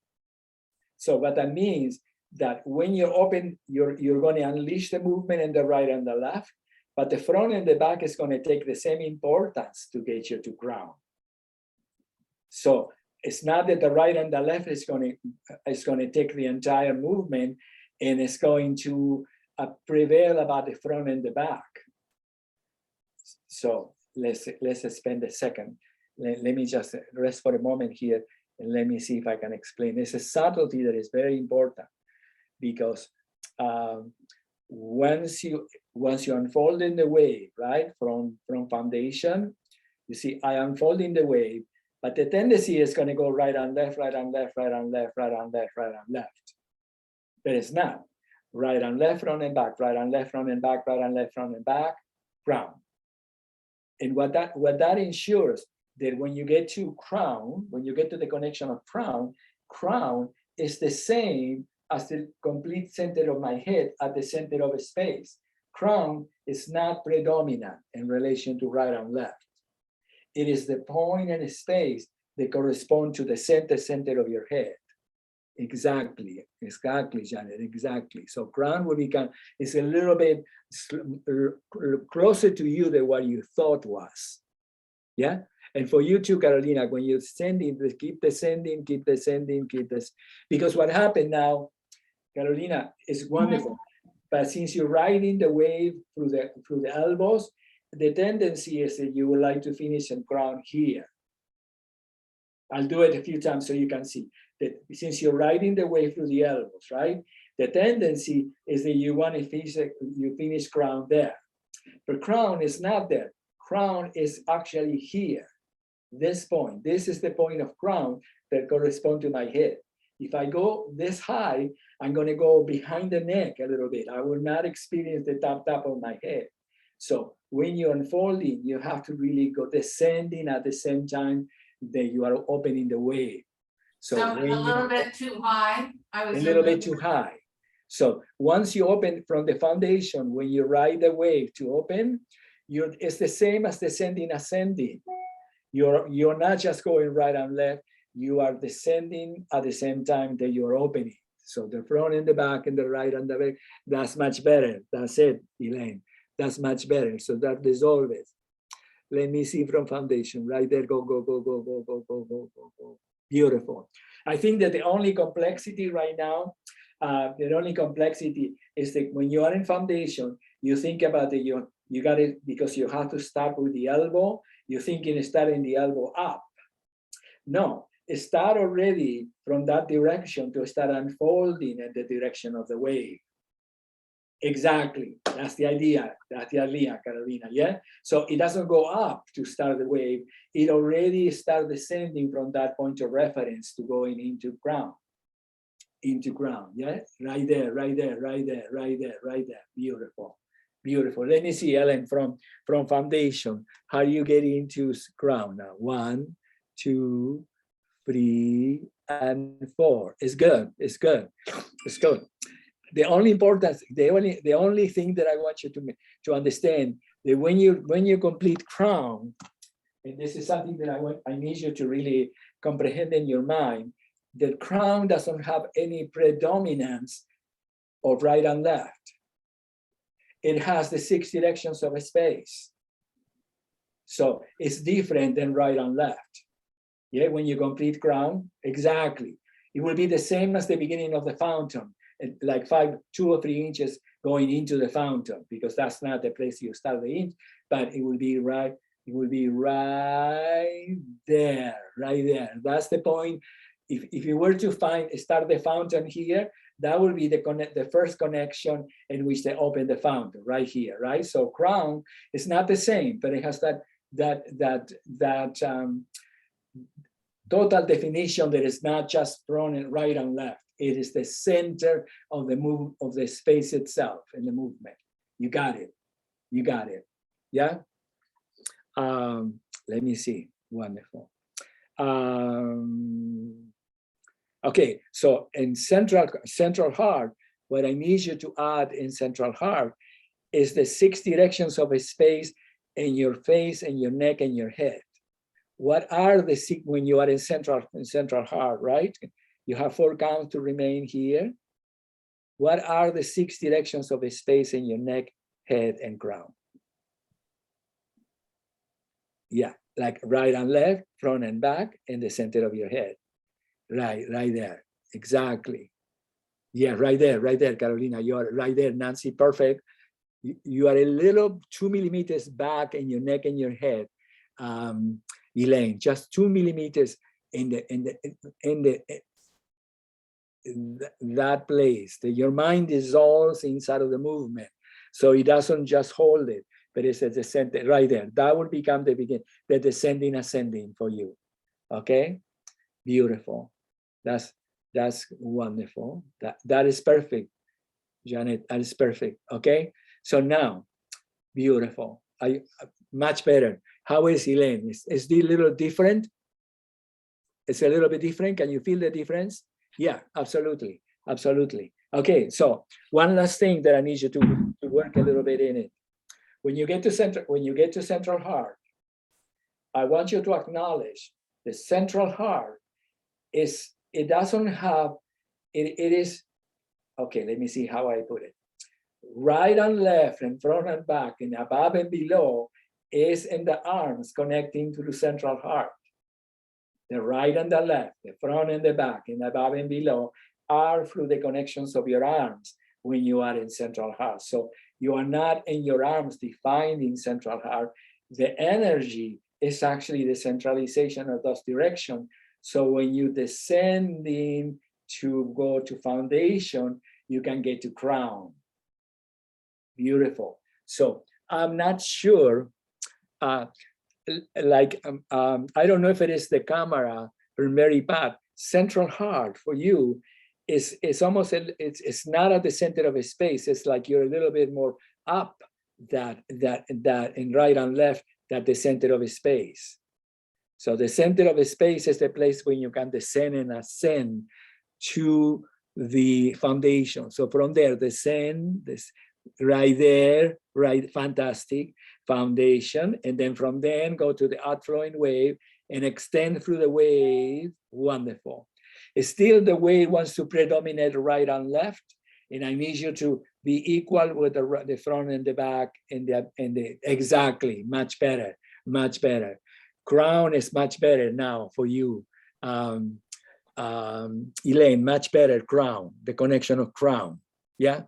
So what that means that when you're open, you're going to unleash the movement in the right and the left, but the front and the back is going to take the same importance to get you to crown. So it's not that the right and the left is going to take the entire movement and it's going to prevail about the front and the back. So let's spend a second. Let me just rest for a moment here and let me see if I can explain. It's a subtlety that is very important because once you unfold in the wave, right, from foundation, you see I unfold in the wave, but the tendency is going to go right and left, right and left, right and left, right and left, right and left. But it's not. Right and left, front and back, right and left, front and back, right and left, front and back, crown. And what that ensures that when you get to crown, when you get to the connection of crown, crown is the same as the complete center of my head at the center of a space. Crown is not predominant in relation to right and left. It is the point in space that correspond to the center of your head. Exactly, Janet, exactly. So crown will become, it's a little bit closer to you than what you thought was. Yeah, and for you too, Carolina, when you're descending, keep descending, keep descending, keep this. Because what happened now, Carolina, is wonderful. But since you're riding the wave through the elbows, the tendency is that you would like to finish and crown here. I'll do it a few times so you can see that since you're riding the wave through the elbows, right? The tendency is that you want to finish crown there. But crown is not there. Crown is actually here, this point. This is the point of crown that corresponds to my head. If I go this high, I'm going to go behind the neck a little bit. I will not experience the top of my head. So when you're unfolding, you have to really go descending at the same time that you are opening the wave. So a little bit too high. A little bit too high. So once you open from the foundation, when you ride the wave to open, it's the same as descending, ascending. You're not just going right and left. You are descending at the same time that you're opening. So the front and the back and the right and the back, that's much better. That's it, Elaine. That's much better. So that dissolves. Let me see from foundation, right there, go, go, go, go, go, go, go, go, go, go. Beautiful. I think that the only complexity right now, is that when you are in foundation, you think about it, you got it because you have to start with the elbow. You're thinking starting the elbow up. No, start already from that direction to start unfolding in the direction of the wave. Exactly, that's the idea. That's the idea, Carolina. Yeah. So it doesn't go up to start the wave. It already starts descending from that point of reference to going into crown. into crown. Yeah, right there, right there, right there, right there, right there. Beautiful, beautiful. Let me see, Ellen, from foundation, how do you get into crown now? 1, 2, 3, and 4. It's good. It's good. It's good. The only importance, the only thing that I want you to understand that when you complete crown, and this is something that I need you to really comprehend in your mind, that crown doesn't have any predominance of right and left. It has the 6 directions of a space. So it's different than right and left. Yeah, when you complete crown, exactly. It will be the same as the beginning of the fountain, like 2 or 3 inches going into the fountain, because that's not the place you start the inch, but it will be right. It will be right there, right there. That's the point. If you were to start the fountain here, that will be the first connection in which they open the fountain, right here, right? So crown is not the same, but it has that total definition that is not just front and right and left. It is the center of the space itself in the movement. You got it. You got it. Yeah. Let me see. Wonderful. Okay, so in central heart, what I need you to add in central heart is the 6 directions of a space in your face and your neck and your head. What are the 6 when you are in central heart, right? You have 4 counts to remain here. What are the 6 directions of a space in your neck, head, and crown? Yeah, like right and left, front and back, and the center of your head. Right there, exactly. Yeah, right there, Carolina, you are right there, Nancy, perfect. You are a little 2 millimeters back in your neck and your head, Elaine, just 2 millimeters in that place. Your mind dissolves inside of the movement, so it doesn't just hold it, but it's at the center, right there. That will become the descending, ascending for you. Okay, beautiful. That's wonderful. That is perfect, Janet. That is perfect. Okay. So now, beautiful. Much better. How is Elaine? Is the little different? It's a little bit different. Can you feel the difference? Yeah, absolutely, absolutely. Okay. So one last thing that I need you to work a little bit in it. When you get to central heart, I want you to acknowledge the central heart is. It doesn't have, it is, okay, let me see how I put it. Right and left and front and back and above and below is in the arms connecting to the central heart. The right and the left, the front and the back and above and below are through the connections of your arms when you are in central heart. So you are not in your arms defined in central heart. The energy is actually the centralization of those directions. So when you descending to go to foundation, you can get to crown. Beautiful. So I'm not sure, I don't know if it is the camera or Mary Pat, central heart for you is almost, it's not at the center of a space. It's like you're a little bit more up that in right and left, that the center of a space. So the center of a space is the place where you can descend and ascend to the foundation. So from there, descend, this right there, right, fantastic, foundation. And then from then go to the outflowing wave and extend through the wave, wonderful. Still the wave wants to predominate right and left. And I need you to be equal with the front and the back and the exactly, much better, much better. Crown is much better now for you, Elaine. Much better crown. The connection of crown. Yeah,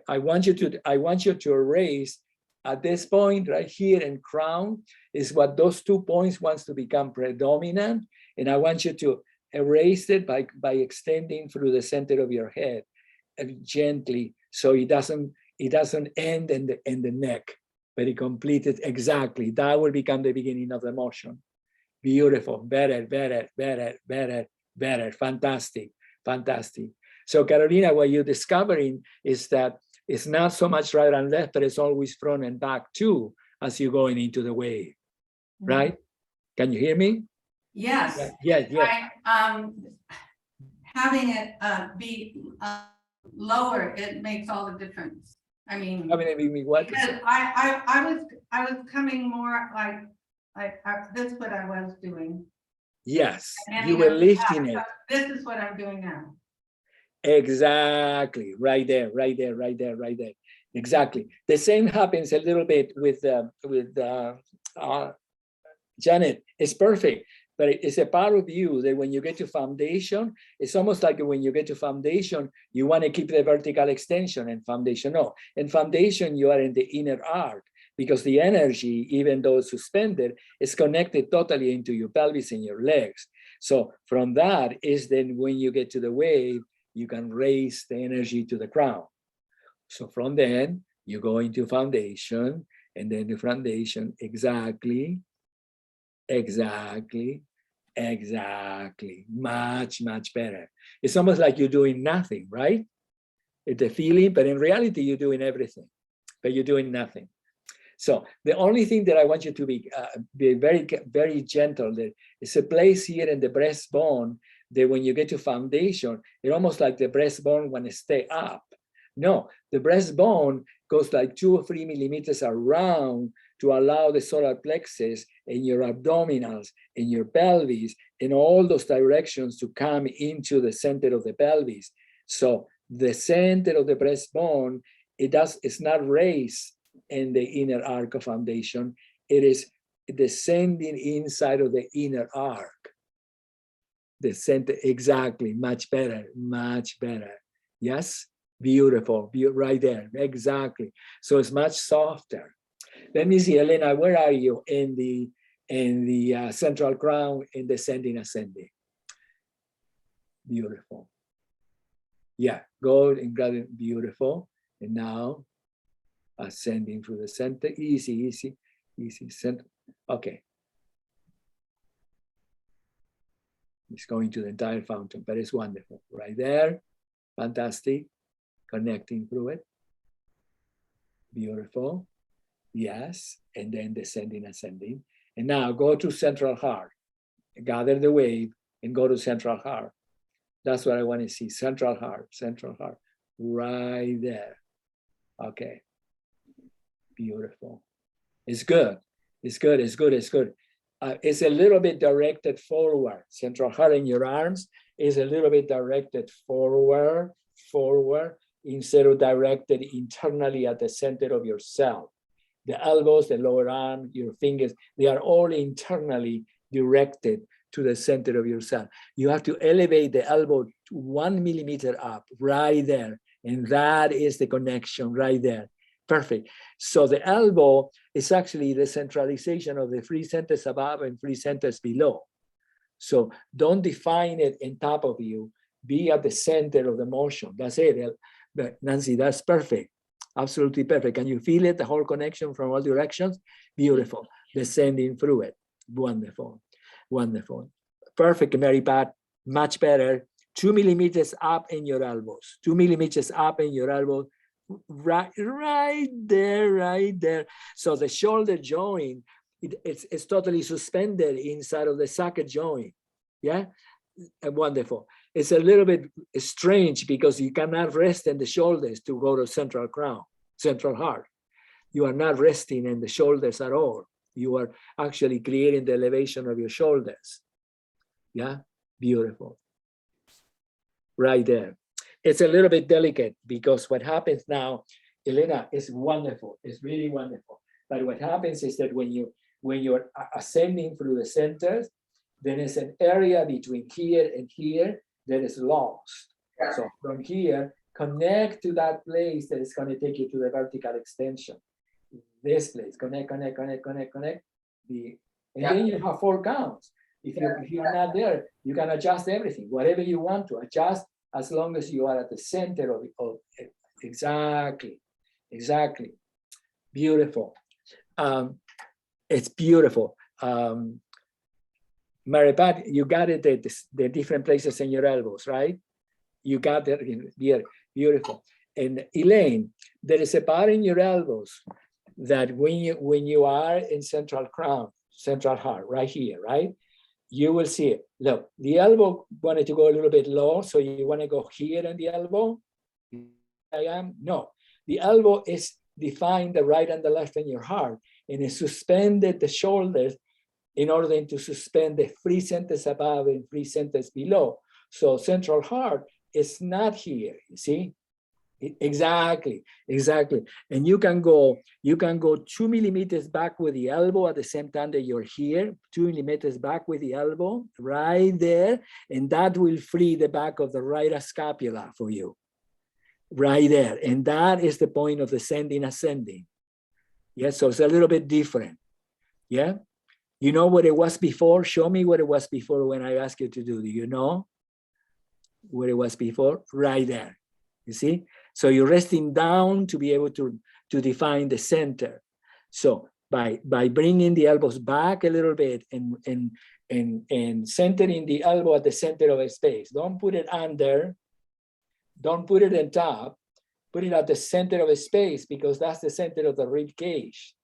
I want you to erase at this point right here in crown is what those 2 points wants to become predominant, and I want you to erase it by extending through the center of your head gently, so it doesn't end in the neck. But it completed exactly. That will become the beginning of the motion. Beautiful, better, better, better, better, better. Fantastic, fantastic. So Carolina, what you're discovering is that it's not so much right and left, but it's always front and back too, as you're going into the wave, right? Can you hear me? Yes. Yeah, yeah. Having it be lower, it makes all the difference. I mean, What? because I was coming more like this is what I was doing. Yes, And you were lifting it. This is what I'm doing now. Exactly, right there, right there, right there, right there. Exactly. The same happens a little bit with Janet. It's perfect, but it's a part of you that when you get to foundation, it's almost like when you get to foundation, you want to keep the vertical extension, and foundation no. In foundation, you are in the inner arc because the energy, even though suspended, is connected totally into your pelvis and your legs. So from that is then when you get to the wave, you can raise the energy to the crown. So from then you go into foundation, and then the foundation, exactly, much better. It's almost like you're doing nothing, right? It's a feeling, but in reality, you're doing everything, but you're doing nothing. So the only thing that I want you to be very, very gentle, that it's a place here in the breastbone that when you get to foundation, it's almost like the breastbone want to stay up. No, the breastbone goes like 2 or 3 millimeters around to allow the solar plexus and your abdominals and your pelvis in all those directions to come into the center of the pelvis. So the center of the breastbone, it's not raised in the inner arc of foundation. It is descending inside of the inner arc. The center, exactly, much better. Yes, beautiful, right there, exactly. So it's much softer. Let me see, Elena, where are you in the central crown, in descending, ascending? Beautiful. Yeah, go and grab it, beautiful. And now ascending through the center, easy, center. Okay. It's going to the entire fountain, but it's wonderful. Right there, fantastic. Connecting through it. Beautiful. Yes, and then descending, ascending. And now go to central heart. Gather the wave and go to central heart. That's what I want to see, central heart, right there. Okay, beautiful. It's good. It's a little bit directed forward. Central heart in your arms is a little bit directed forward, instead of directed internally at the center of yourself. The elbows, the lower arm, your fingers, they are all internally directed to the center of yourself. You have to elevate the elbow 1 millimeter up, right there. And that is the connection right there. Perfect. So the elbow is actually the centralization of the 3 centers above and 3 centers below. So don't define it on top of you. Be at the center of the motion. That's it. But Nancy, that's perfect. Absolutely perfect. Can you feel it? The whole connection from all directions? Beautiful. Descending through it. Wonderful. Perfect, Mary Pat. Much better. 2 millimeters up in your elbows. 2 millimeters up in your elbows. Right there. So the shoulder joint, it's totally suspended inside of the socket joint. Yeah, wonderful. It's a little bit strange because you cannot rest in the shoulders to go to central crown, central heart. You are not resting in the shoulders at all. You are actually creating the elevation of your shoulders. Yeah, beautiful. Right there. It's a little bit delicate because what happens now, Elena, is wonderful. It's really wonderful. But what happens is that when you're ascending through the centers, there is an area between here and here that is lost. Yeah. So from here, connect to that place that is going to take you to the vertical extension. This place, connect. And then you have 4 counts. If you are not there, you can adjust everything, whatever you want to adjust, as long as you are at the center of it. Exactly. Beautiful. It's beautiful. Mary Pat, you got it, the different places in your elbows, right? You got that here, beautiful. And Elaine, there is a part in your elbows that when you are in central crown, central heart, right here, right? You will see it. Look, the elbow wanted to go a little bit low, so you want to go here in the elbow. I am no. The elbow is defined the right and the left in your heart, and it suspended the shoulders in order to suspend the free centers above and free centers below. So central heart is not here. You see. Exactly. And you can go 2 millimeters back with the elbow at the same time that you're here, 2 millimeters back with the elbow right there. And that will free the back of the right scapula for you right there. And that is the point of ascending. Yeah. So it's a little bit different. Yeah. You know what it was before? Show me what it was before when I asked you to do. Do you know what it was before? Right there. You see? So you're resting down to be able to define the center. So by bringing the elbows back a little bit and centering the elbow at the center of a space. Don't put it under. Don't put it on top. Put it at the center of a space because that's the center of the rib cage.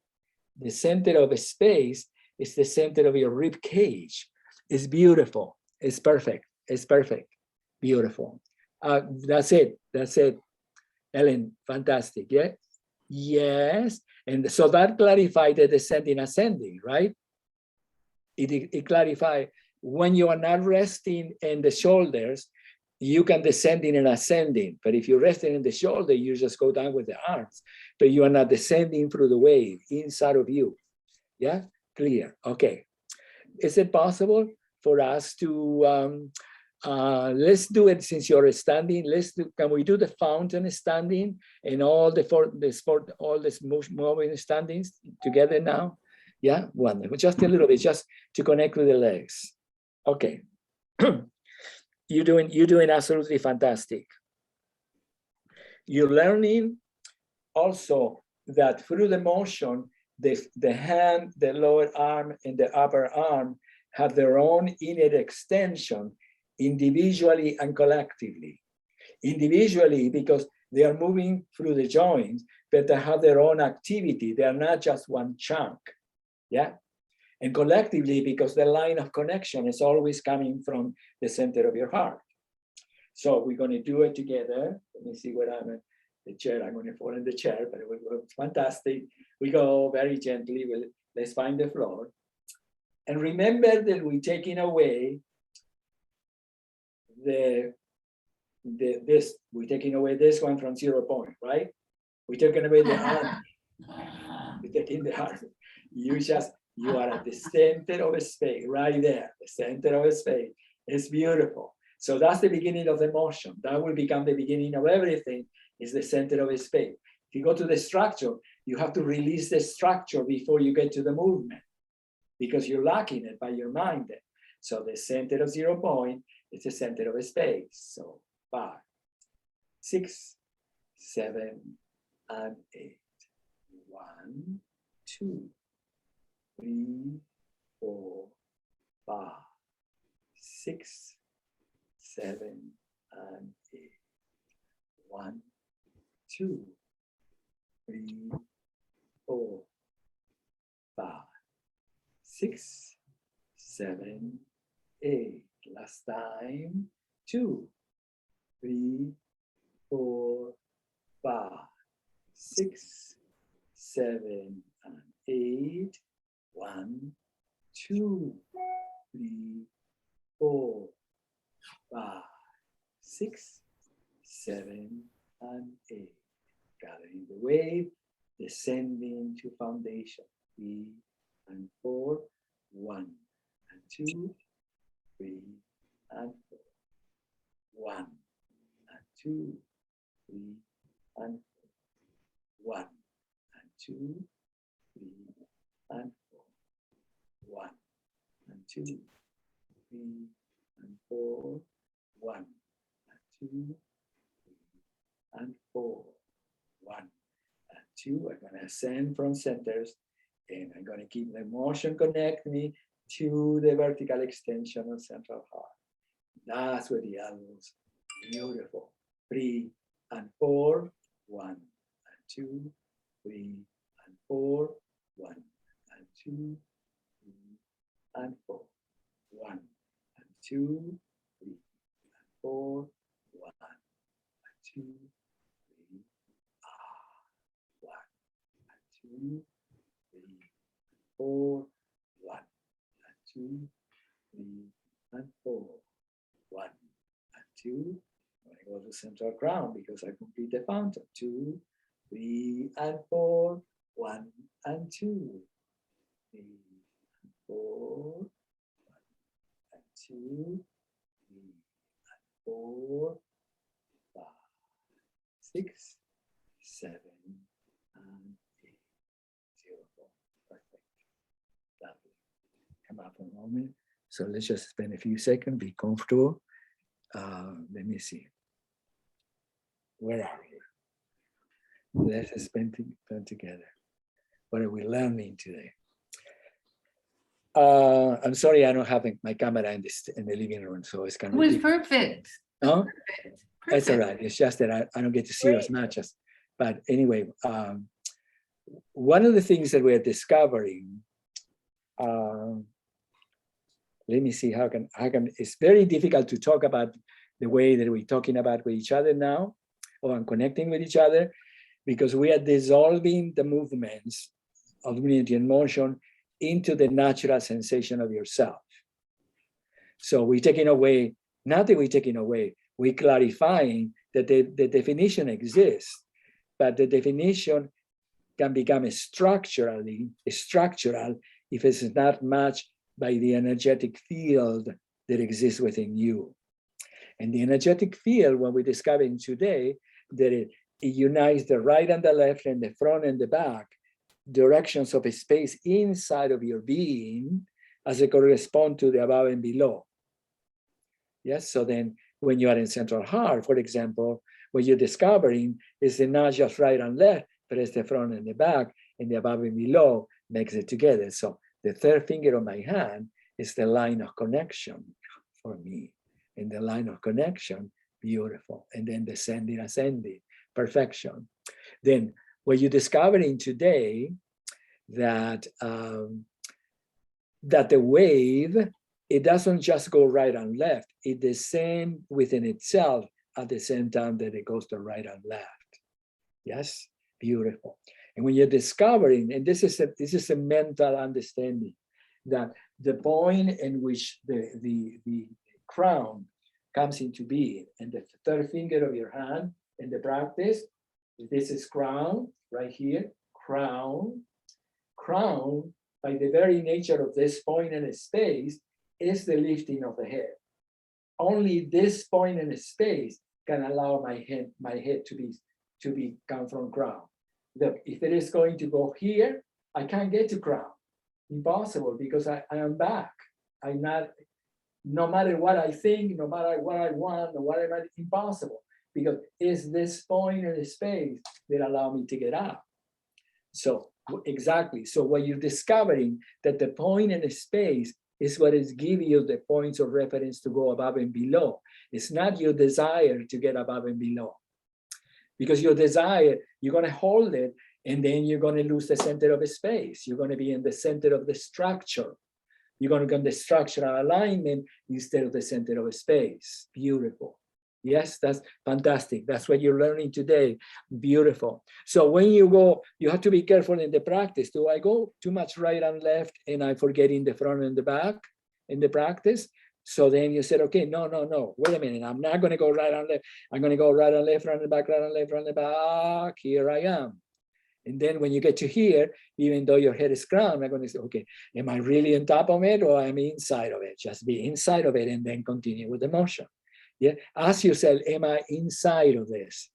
The center of a space is the center of your rib cage. It's beautiful. It's perfect. It's perfect. Beautiful. That's it. Ellen, fantastic. Yeah. Yes. And so that clarified the descending ascending, right? It clarified when you are not resting in the shoulders, you can descending and ascending. But if you're resting in the shoulder, you just go down with the arms. But you are not descending through the wave inside of you. Yeah, clear. Okay. Is it possible for us to let's do it since you're standing. Can we do the fountain standing and all all this moving standings together now? Yeah, wonderful. Just a little bit, just to connect with the legs. Okay. You're doing absolutely fantastic. You're learning also that through the motion, the hand, the lower arm, and the upper arm have their own innate extension individually and collectively. Individually, because they are moving through the joints, but they have their own activity. They are not just one chunk, yeah? And collectively, because the line of connection is always coming from the center of your heart. So we're going to do it together. Let me see what I'm in the chair. I'm going to fall in the chair, but it will go fantastic. We go very gently. Let's find the floor. And remember that we're taking away we're taking away this one from 0 point, right? We're taking away the arm. We're taking the arm. You are at the center of a space, right there, the center of a space. It's beautiful. So that's the beginning of the motion. That will become the beginning of everything, is the center of a space. If you go to the structure, you have to release the structure before you get to the movement because you're locking it by your mind. So the center of 0 point, it's the center of a space. So 5, 6, 7, and 8. 1, 2, 3, 4, 5, 6, 7, and 8. 1, 2, 3, 4, 5, 6, 7, 8. Last time. 2, 3, 4, 5, 6, 7, and 8. 1, 2, 3, 4, 5, 6, 7, and 8. Gathering the wave, descending to foundation. 3 and 4, 1 and 2, 3 and 4. 1 and 2, 3 and 4. 1 and 2, 3 and 4. 1 and 2, 3 and 4. 1 and 2, 3 and 4. 1 and 2. I'm going to ascend from centers, and I'm going to keep the motion connect me to the vertical extension of central heart. That's where the elbows Beautiful. 3 and 4, 1 and 2, 3 and 4, 1 and 2, 3 and 4, 1 and 2, 3 and 4, 1 and 2, 3, 1 and 2, 3 and 4, 1 and 2, 3 and 4, 1 and 2. I go to central crown because I complete the fountain. 2, 3 and 4, 1 and 2, 3 and 4, 1 and 2, 3 and 4, 5, 6, 7 and 8. Beautiful. Perfect. Lovely. Come up a moment. So let's just spend a few seconds, be comfortable. Let me see. Where are we? Let's spend time together. What are we learning today? I'm sorry, I don't have my camera in the living room, so it's kind It of. was perfect. No, Perfect. that's all Perfect. right. It's just that I don't get to see you as much as. But anyway, one of the things that we're discovering. Let me see how can. It's very difficult to talk about the way that we're talking about with each other now, or connecting with each other, because we are dissolving the movements of unity and motion into the natural sensation of yourself. So we're taking away, not that we're taking away, we're clarifying that the definition exists, but the definition can become structural if it's not matched by the energetic field that exists within you. And the energetic field, what we're discovering today, that it unites the right and the left and the front and the back directions of a space inside of your being as it corresponds to the above and below. Yes, so then when you are in central heart, for example, what you're discovering is not just right and left, but it's the front and the back, and the above and below makes it together. So the third finger on my hand is the line of connection for me. And the line of connection, beautiful. And then descending, ascending, perfection. Then what you're discovering today, that that the wave, it doesn't just go right and left, it descends within itself at the same time that it goes to right and left. Yes, beautiful. And when you're discovering, and this is a mental understanding, that the point in which the crown comes into being, and the third finger of your hand in the practice, this is crown right here, crown, by the very nature of this point in space, is the lifting of the head. Only this point in space can allow my head to be come from crown. Look, if it is going to go here, I can't get to crown. Impossible, because I am back. I'm not, no matter what I think, no matter what I want, or what I might, impossible, because it's this point in space that allow me to get out. So exactly. So what you're discovering, that the point in space is what is giving you the points of reference to go above and below. It's not your desire to get above and below. Because your desire, you're going to hold it, and then you're going to lose the center of space. You're going to be in the center of the structure. You're going to get the structural alignment instead of the center of space. Beautiful. Yes, that's fantastic. That's what you're learning today. Beautiful. So when you go, you have to be careful in the practice. Do I go too much right and left and I forget in the front and the back in the practice? So then you said, okay, no, wait a minute. I'm not going to go right and left. I'm going to go right and left, front and back, right and left, front and back. Here I am. And then when you get to here, even though your head is crowned, I'm going to say, okay, am I really on top of it or am I inside of it? Just be inside of it and then continue with the motion. Yeah, ask yourself, am I inside of this?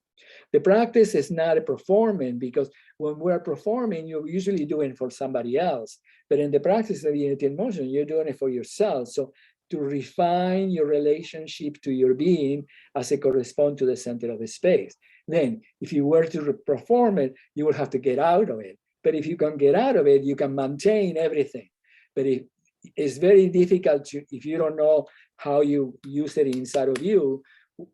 The practice is not a performance, because when we're performing, you're usually doing it for somebody else. But in the practice of unity and motion, you're doing it for yourself. So to refine your relationship to your being as it corresponds to the center of the space. Then if you were to perform it, you will have to get out of it. But if you can get out of it, you can maintain everything. But it's very difficult to, if you don't know how you use it inside of you,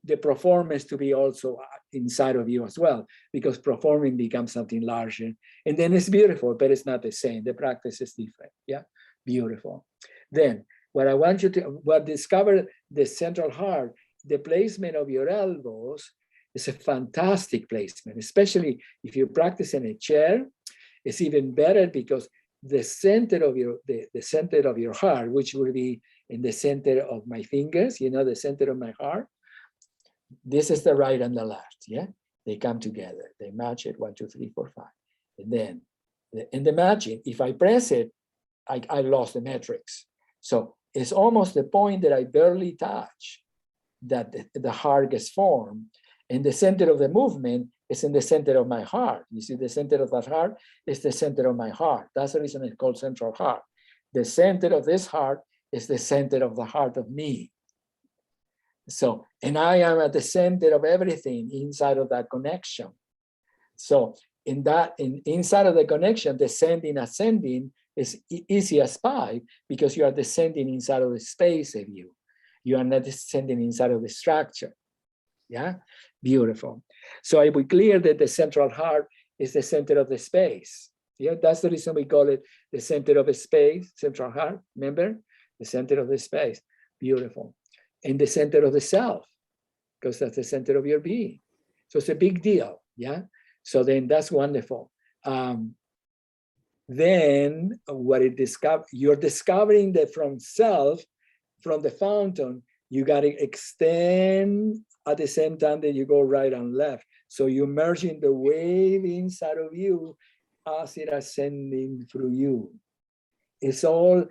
the performance to be also inside of you as well, because performing becomes something larger. And then it's beautiful, but it's not the same. The practice is different. Yeah, beautiful. Then what I want you to, discover the central heart, the placement of your elbows is a fantastic placement, especially if you practice in a chair. It's even better because the center of your, the center of your heart, which will be in the center of my fingers, you know, the center of my heart. This is the right and the left, yeah? They come together, they match it, 1, 2, 3, 4, 5. And then in the matching, if I press it, I lost the metrics. So it's almost the point that I barely touch that the heart gets formed. And the center of the movement is in the center of my heart. You see, the center of that heart is the center of my heart. That's the reason it's called central heart. The center of this heart is the center of the heart of me. So, and I am at the center of everything inside of that connection. So in that, inside of the connection, descending, ascending is easy as pie, because you are descending inside of the space of you. You are not descending inside of the structure. Yeah, beautiful. So I will clear that the central heart is the center of the space. Yeah, that's the reason we call it the center of the space, central heart, remember? The center of the space, beautiful. And the center of the self, because that's the center of your being. So it's a big deal, yeah? So then that's wonderful. Then what you're discovering that from self, from the fountain, you got to extend at the same time that you go right and left. So you're merging the wave inside of you as it ascending through you. It's all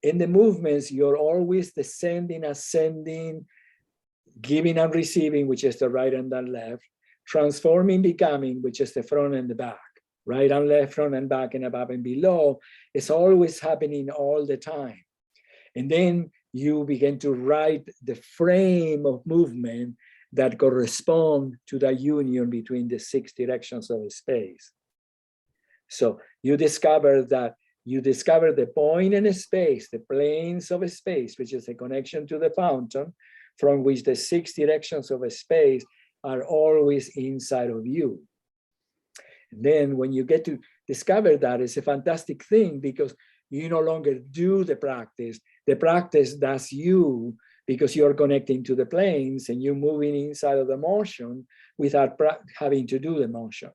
in the movements, you're always descending, ascending, giving and receiving, which is the right and the left, transforming, becoming, which is the front and the back, right and left, front and back, and above and below. It's always happening all the time. And then you begin to write the frame of movement that correspond to the union between the 6 directions of space. So you discover the point in space, the planes of space, which is a connection to the fountain, from which the 6 directions of space are always inside of you. And then when you get to discover that, it's a fantastic thing, because you no longer do the practice does you, because you're connecting to the planes and you're moving inside of the motion without having to do the motion.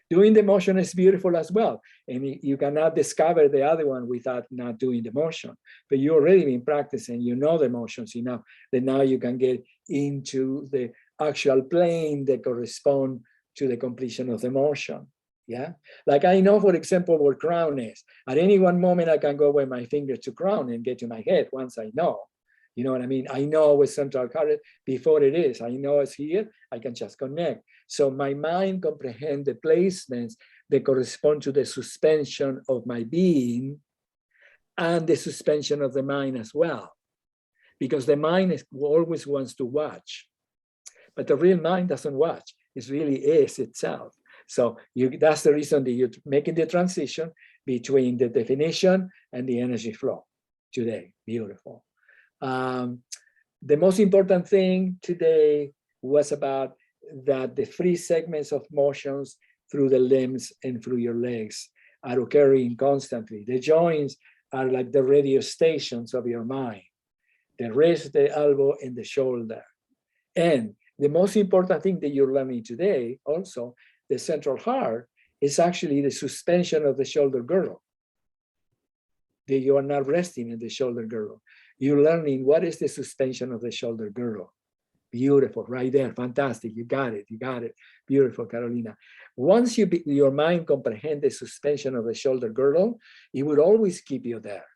Doing the motion is beautiful as well. And you cannot discover the other one without not doing the motion. But you already been practicing, you know the motions enough that now you can get into the actual plane that correspond to the completion of the motion. Yeah, like I know, for example, where crown is. At any one moment, I can go with my finger to crown and get to my head once I know. You know what I mean? I know with central heart before it is. I know it's here. I can just connect. So my mind comprehends the placements that correspond to the suspension of my being and the suspension of the mind as well. Because the mind always wants to watch. But the real mind doesn't watch. It really is itself. So that's the reason that you're making the transition between the definition and the energy flow today. Beautiful. The most important thing today was about that the 3 segments of motions through the limbs and through your legs are occurring constantly. The joints are like the radio stations of your mind. The wrist, the elbow, and the shoulder. And the most important thing that you're learning today also, the central heart, is actually the suspension of the shoulder girdle. That you are not resting in the shoulder girdle. You're learning what is the suspension of the shoulder girdle. Beautiful, right there, fantastic, you got it, beautiful, Carolina. Once your mind comprehends the suspension of the shoulder girdle, it will always keep you there,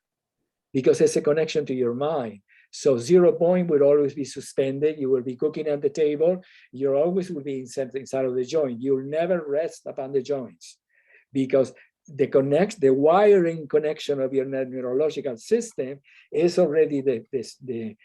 because it's a connection to your mind. So 0 point will always be suspended. You will be cooking at the table. You always will be inside of the joint. You'll never rest upon the joints, because the wiring connection of your neurological system is already the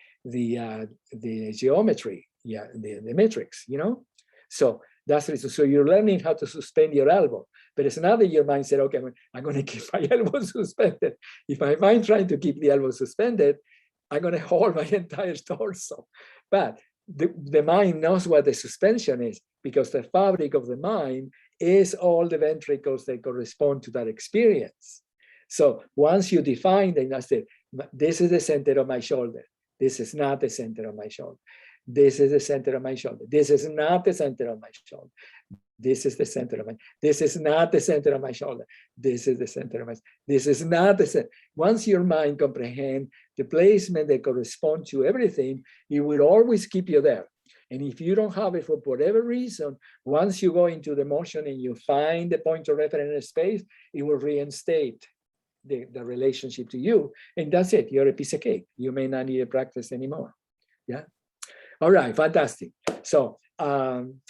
geometry, yeah, the matrix, you know. So that's the reason. So you're learning how to suspend your elbow, but it's not that your mind said, okay, I'm going to keep my elbow suspended. If my mind trying to keep the elbow suspended, I'm going to hold my entire torso. But the mind knows what the suspension is, because the fabric of the mind is all the ventricles that correspond to that experience. So once you define them, I said, this is the center of my shoulder. This is not the center of my shoulder. This is the center of my shoulder. This is not the center of my shoulder. This is the center of my, this is not the center of my shoulder. This is the center of my, this is not the center. Once your mind comprehends the placement that corresponds to everything, it will always keep you there. And if you don't have it for whatever reason, once you go into the motion and you find the point of reference space, it will reinstate the relationship to you. And that's it. You're a piece of cake. You may not need to practice anymore. Yeah. All right. Fantastic. So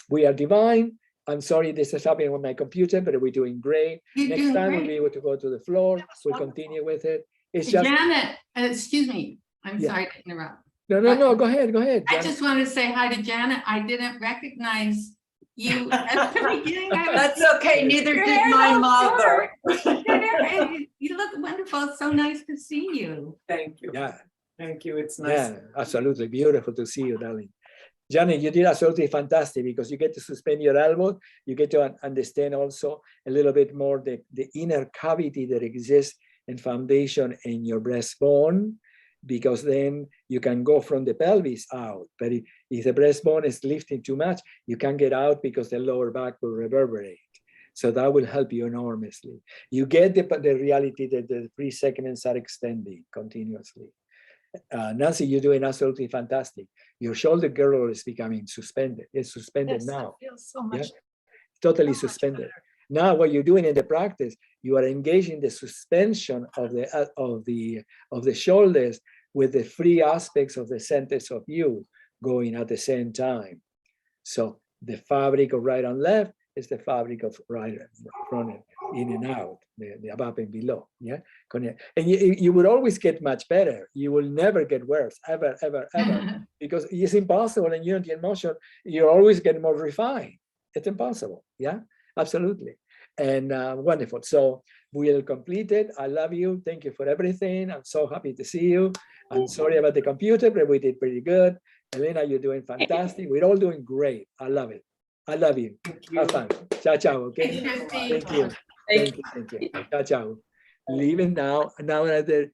we are divine. I'm sorry this is happening on my computer, but we're doing great. You're Next doing time we'll great. be able to go to the floor. We'll continue with it. It's just Janet, excuse me, I'm Yeah. sorry to interrupt. no. Go ahead. Go ahead. I Janet. just want to say hi to Janet. I didn't recognize you at the beginning. I was- That's okay, neither Your did hair my looks mother. short. You look wonderful. It's so nice to see you. Thank you. Yeah. Thank you. It's nice. Yeah, absolutely. Beautiful to see you, darling. Janet, you did absolutely fantastic, because you get to suspend your elbow. You get to understand also a little bit more the inner cavity that exists and foundation in your breastbone, because then you can go from the pelvis out. But if the breastbone is lifting too much, you can't get out because the lower back will reverberate. So that will help you enormously. You get the reality that the 3 segments are extending continuously. Nancy, you're doing absolutely fantastic. Your shoulder girdle is becoming suspended. It's suspended Yes, that now. feels so much. Totally so much suspended. better. Now, what you're doing in the practice, you are engaging the suspension of the shoulders with the free aspects of the centers of you going at the same time. So the fabric of right and left is the fabric of right and front and in and out, the above and below. Yeah, and you will always get much better. You will never get worse, ever, ever, ever, because it's impossible in unity and motion. You always get more refined. It's impossible. Yeah, absolutely. And wonderful. So we'll complete it. I love you. Thank you for everything. I'm so happy to see you. I'm sorry about the computer, but we did pretty good. Elena, you're doing fantastic. We're all doing great. I love it. I love you. Have fun. Ciao, ciao. Okay. Thanks, Christy. Thank you. Thank you. Thank you. Ciao, ciao. Leaving now. Now another